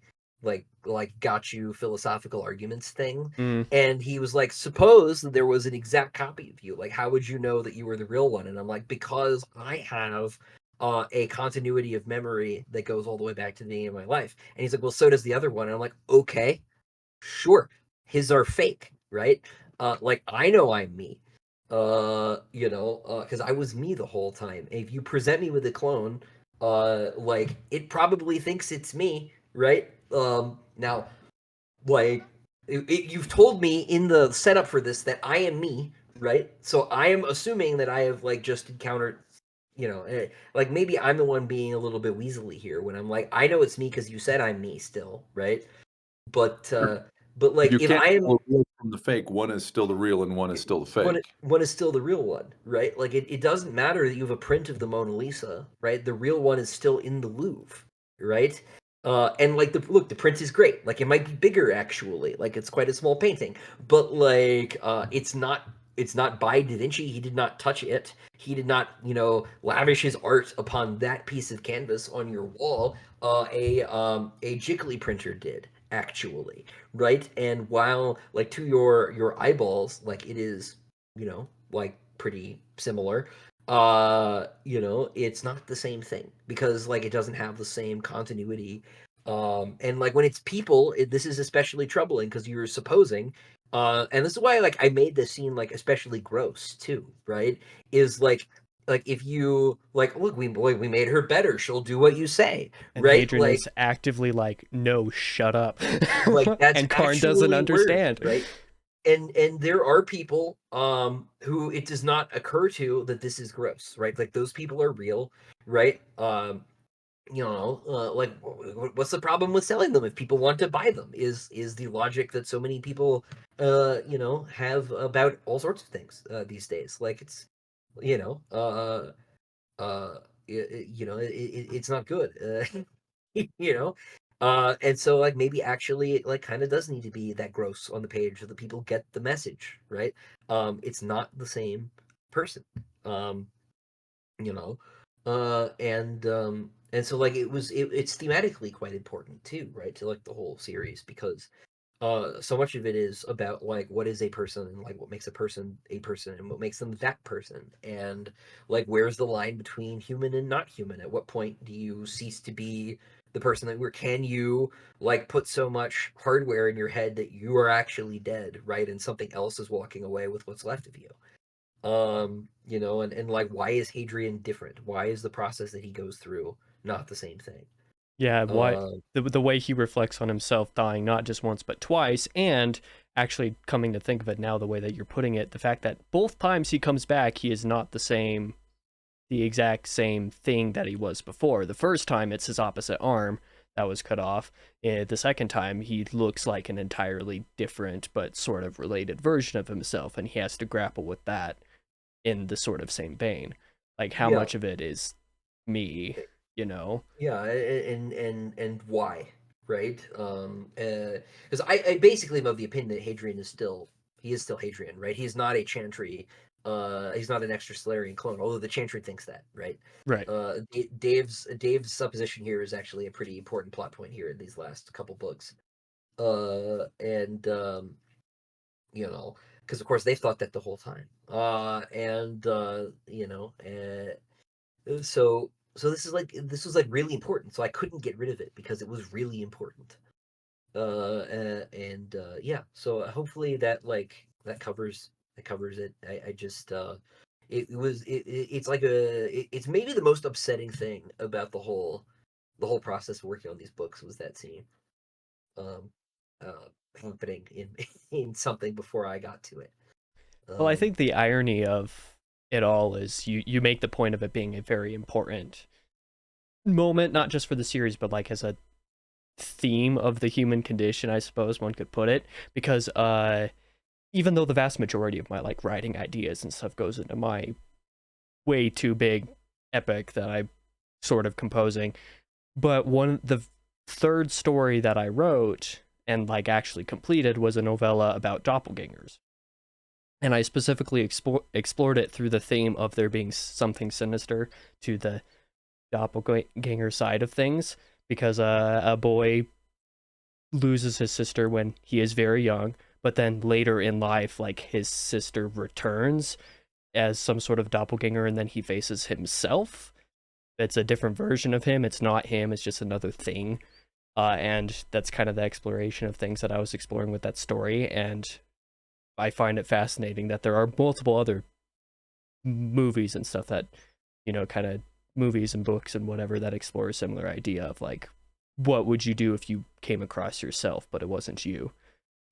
Speaker 3: got you philosophical arguments thing.
Speaker 1: Mm.
Speaker 3: And he was like, suppose that there was an exact copy of you. Like, how would you know that you were the real one? And I'm like, because I have a continuity of memory that goes all the way back to the beginning of my life. And he's like, well, so does the other one. And I'm like, okay, sure. His are fake, right? Like I know I'm me. Because I was me the whole time. If you present me with a clone, like it probably thinks it's me, right? Now, like you've told me in the setup for this that I am me, right? So I am assuming that I have like just encountered, like maybe I'm the one being a little bit weaselly here when I'm like, I know it's me because you said I'm me still, right? But
Speaker 2: Sure.
Speaker 3: like
Speaker 2: You
Speaker 3: if
Speaker 2: can't
Speaker 3: I am
Speaker 2: tell the real from the fake. One is still the real and one is still the
Speaker 3: one
Speaker 2: fake.
Speaker 3: one is still the real one, right? Like it doesn't matter that you have a print of the Mona Lisa, right? The real one is still in the Louvre, right? And like the print is great. Like it might be bigger actually. Like it's quite a small painting, but like it's not by Da Vinci. He did not touch it. He did not, lavish his art upon that piece of canvas on your wall. A Jiggly printer did actually, right? And while like to your eyeballs, like it is, like pretty similar. It's not the same thing because like it doesn't have the same continuity. And like when it's people, this is especially troubling because you're supposing, and this is why like I made this scene like especially gross too, right? Is like if you like look, we made her better, she'll do what you say,
Speaker 1: And
Speaker 3: right?
Speaker 1: Hadrian is actively like, no, shut up.
Speaker 3: Like that's
Speaker 1: And Karn doesn't
Speaker 3: actually worse,
Speaker 1: understand.
Speaker 3: right? And there are people who it does not occur to that this is gross, right? Like those people are real, right? Like what's the problem with selling them if people want to buy them? Is the logic that so many people have about all sorts of things these days? Like it's you know it's not good. you know and so like maybe actually it like kind of does need to be that gross on the page so that people get the message, right? It's not the same person. um you know and so like it's thematically quite important too, right, to like the whole series, because so much of it is about like what is a person and like what makes a person and what makes them that person, and like where's the line between human and not human? At what point do you cease to be the person that can you like put so much hardware in your head that you are actually dead, right, and something else is walking away with what's left of you? And like why is Hadrian different? Why is the process that he goes through not the same thing?
Speaker 1: Yeah, why
Speaker 3: uh
Speaker 1: the way he reflects on himself dying not just once but twice, and actually coming to think of it now, the way that you're putting it, the fact that both times he comes back, he is not the exact same thing that he was before. The first time it's his opposite arm that was cut off. The second time he looks like an entirely different but sort of related version of himself, and he has to grapple with that in the sort of same vein. Like how
Speaker 3: yeah.
Speaker 1: much of it is me, you know?
Speaker 3: Yeah, and why, right? Because I basically am of the opinion that Hadrian is still Hadrian, right? He's not a Chantry, he's not an extra Solarian clone, although the Chantry thinks that, right?
Speaker 1: Right.
Speaker 3: Dave's supposition here is actually a pretty important plot point here in these last couple books, and because of course they've thought that the whole time, and so this was like really important, so I couldn't get rid of it because it was really important. And yeah, so hopefully that covers it. I just it's like it's maybe the most upsetting thing about the whole process of working on these books was that scene um uh happening in in something before I got to it.
Speaker 1: Well, I
Speaker 3: um
Speaker 1: think the irony of it all is you make the point of it being a very important moment, not just for the series, but like as a theme of the human condition, I suppose one could put it. Because even though the vast majority of my like writing ideas and stuff goes into my way too big epic that I'm sort of composing, but the third story that I wrote and like actually completed was a novella about doppelgangers. And I specifically explored it through the theme of there being something sinister to the doppelganger side of things, because a boy loses his sister when he is very young, but then later in life, like his sister returns as some sort of doppelganger, and then he faces himself. It's a different version of him. It's not him. It's just another thing. And that's kind of the exploration of things that I was exploring with that story. And I find it fascinating that there are multiple other movies and stuff that, kind of movies and books and whatever that explore a similar idea of like, what would you do if you came across yourself, but it wasn't you?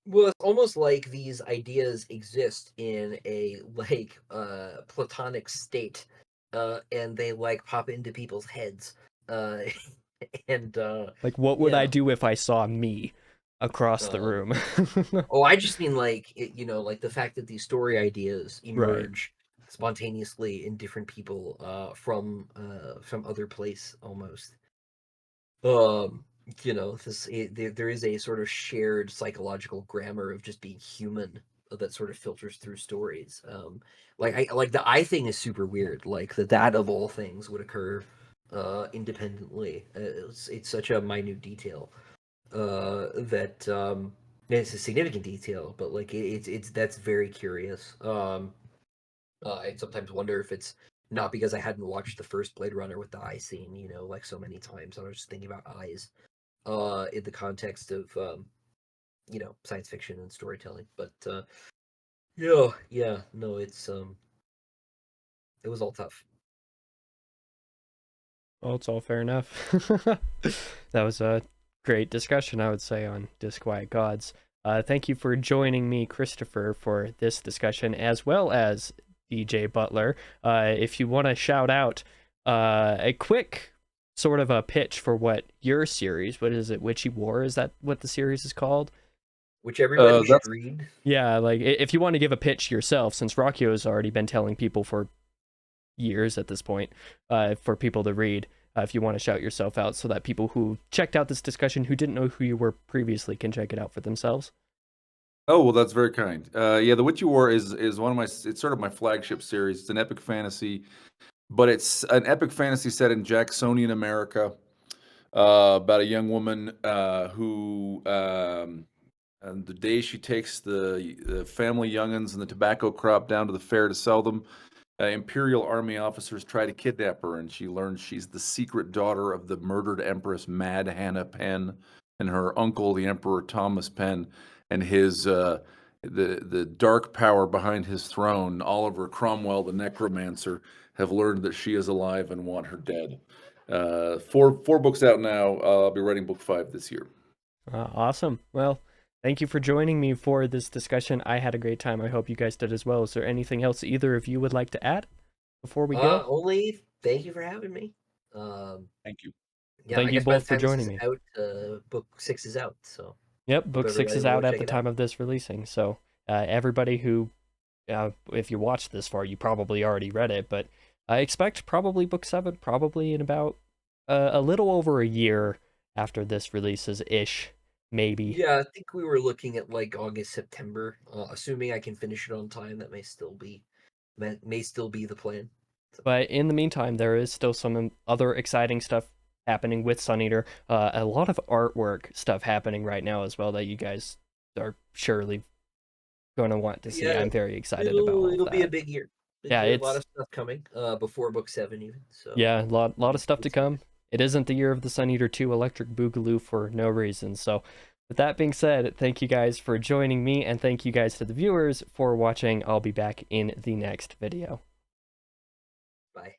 Speaker 3: Well, it's almost like these ideas exist in a like platonic state, and they like pop into people's heads. Uh and
Speaker 1: Like, what would I
Speaker 3: yeah.
Speaker 1: do if I saw me across the
Speaker 3: Um
Speaker 1: room?
Speaker 3: oh, I just mean like like the fact that these story ideas
Speaker 1: Right.
Speaker 3: emerge spontaneously in different people from other place almost. you know, there is a sort of shared psychological grammar of just being human that sort of filters through stories. Like the eye thing is super weird. Like that of all things would occur independently. It's such a minute detail that it's a significant detail, but like it's that's very curious. I sometimes wonder if it's not because I hadn't watched the first Blade Runner with the eye scene, you know, like so many times. I was just thinking about eyes in the context of you know, science fiction and storytelling. But yeah, no, it was all tough.
Speaker 1: Well, it's all fair enough. That was a great discussion, I would say, on Disquiet Gods. Thank you for joining me, Christopher, for this discussion, as well as DJ Butler. If you want to shout out a quick sort of a pitch for what your series, what is it, Witchy War, is that what the series is called?
Speaker 3: Which everybody should read.
Speaker 1: Yeah, like if you want to give a pitch yourself, since Ruocchio has already been telling people for years at this point, for people to read, if you want to shout yourself out so that people who checked out this discussion who didn't know who you were previously can check it out for themselves.
Speaker 2: Oh, well, that's very kind. Yeah, The Witchy War is one of my, it's sort of my flagship series. It's an epic fantasy, but it's an epic fantasy set in Jacksonian America, about a young woman who, and the day she takes the family young'uns and the tobacco crop down to the fair to sell them, Imperial Army officers try to kidnap her, and she learns she's the secret daughter of the murdered Empress Mad Hannah Penn, and her uncle, the Emperor Thomas Penn, and his the dark power behind his throne, Oliver Cromwell, the necromancer, have learned that she is alive and want her dead. Four books out now. I'll be writing book 5 this year.
Speaker 1: Awesome. Well, thank you for joining me for this discussion. I had a great time. I hope you guys did as well. Is there anything else either of you would like to add before we go?
Speaker 3: Only thank you for having me.
Speaker 2: Thank you.
Speaker 3: Yeah,
Speaker 1: Thank
Speaker 3: I
Speaker 1: you
Speaker 3: guess by
Speaker 1: both
Speaker 3: the
Speaker 1: for
Speaker 3: time this
Speaker 1: joining
Speaker 3: is
Speaker 1: me.
Speaker 3: out, book 6 is out. So
Speaker 1: Yep, book 6
Speaker 3: everybody
Speaker 1: is
Speaker 3: will
Speaker 1: out at
Speaker 3: check
Speaker 1: the
Speaker 3: it
Speaker 1: time
Speaker 3: out.
Speaker 1: of this releasing. So everybody who, if you watched this far, you probably already read it. But I expect probably book 7, probably in about a little over a year after this releases ish, maybe.
Speaker 3: Yeah, I think we were looking at like August, September. Assuming I can finish it on time, that may still be the plan. So.
Speaker 1: But in the meantime, there is still some other exciting stuff happening with Sun Eater. A lot of artwork stuff happening right now as well that you guys are surely going to want to see.
Speaker 3: Yeah,
Speaker 1: I'm very excited about all
Speaker 3: it'll
Speaker 1: of
Speaker 3: be a
Speaker 1: that.
Speaker 3: big year.
Speaker 1: Yeah,
Speaker 3: A lot
Speaker 1: it's
Speaker 3: of stuff coming before book 7 even. So
Speaker 1: yeah, a lot of stuff to come. It isn't the year of the Sun Eater 2 Electric Boogaloo for no reason. So with that being said, thank you guys for joining me, and thank you guys to the viewers for watching. I'll be back in the next video.
Speaker 3: Bye.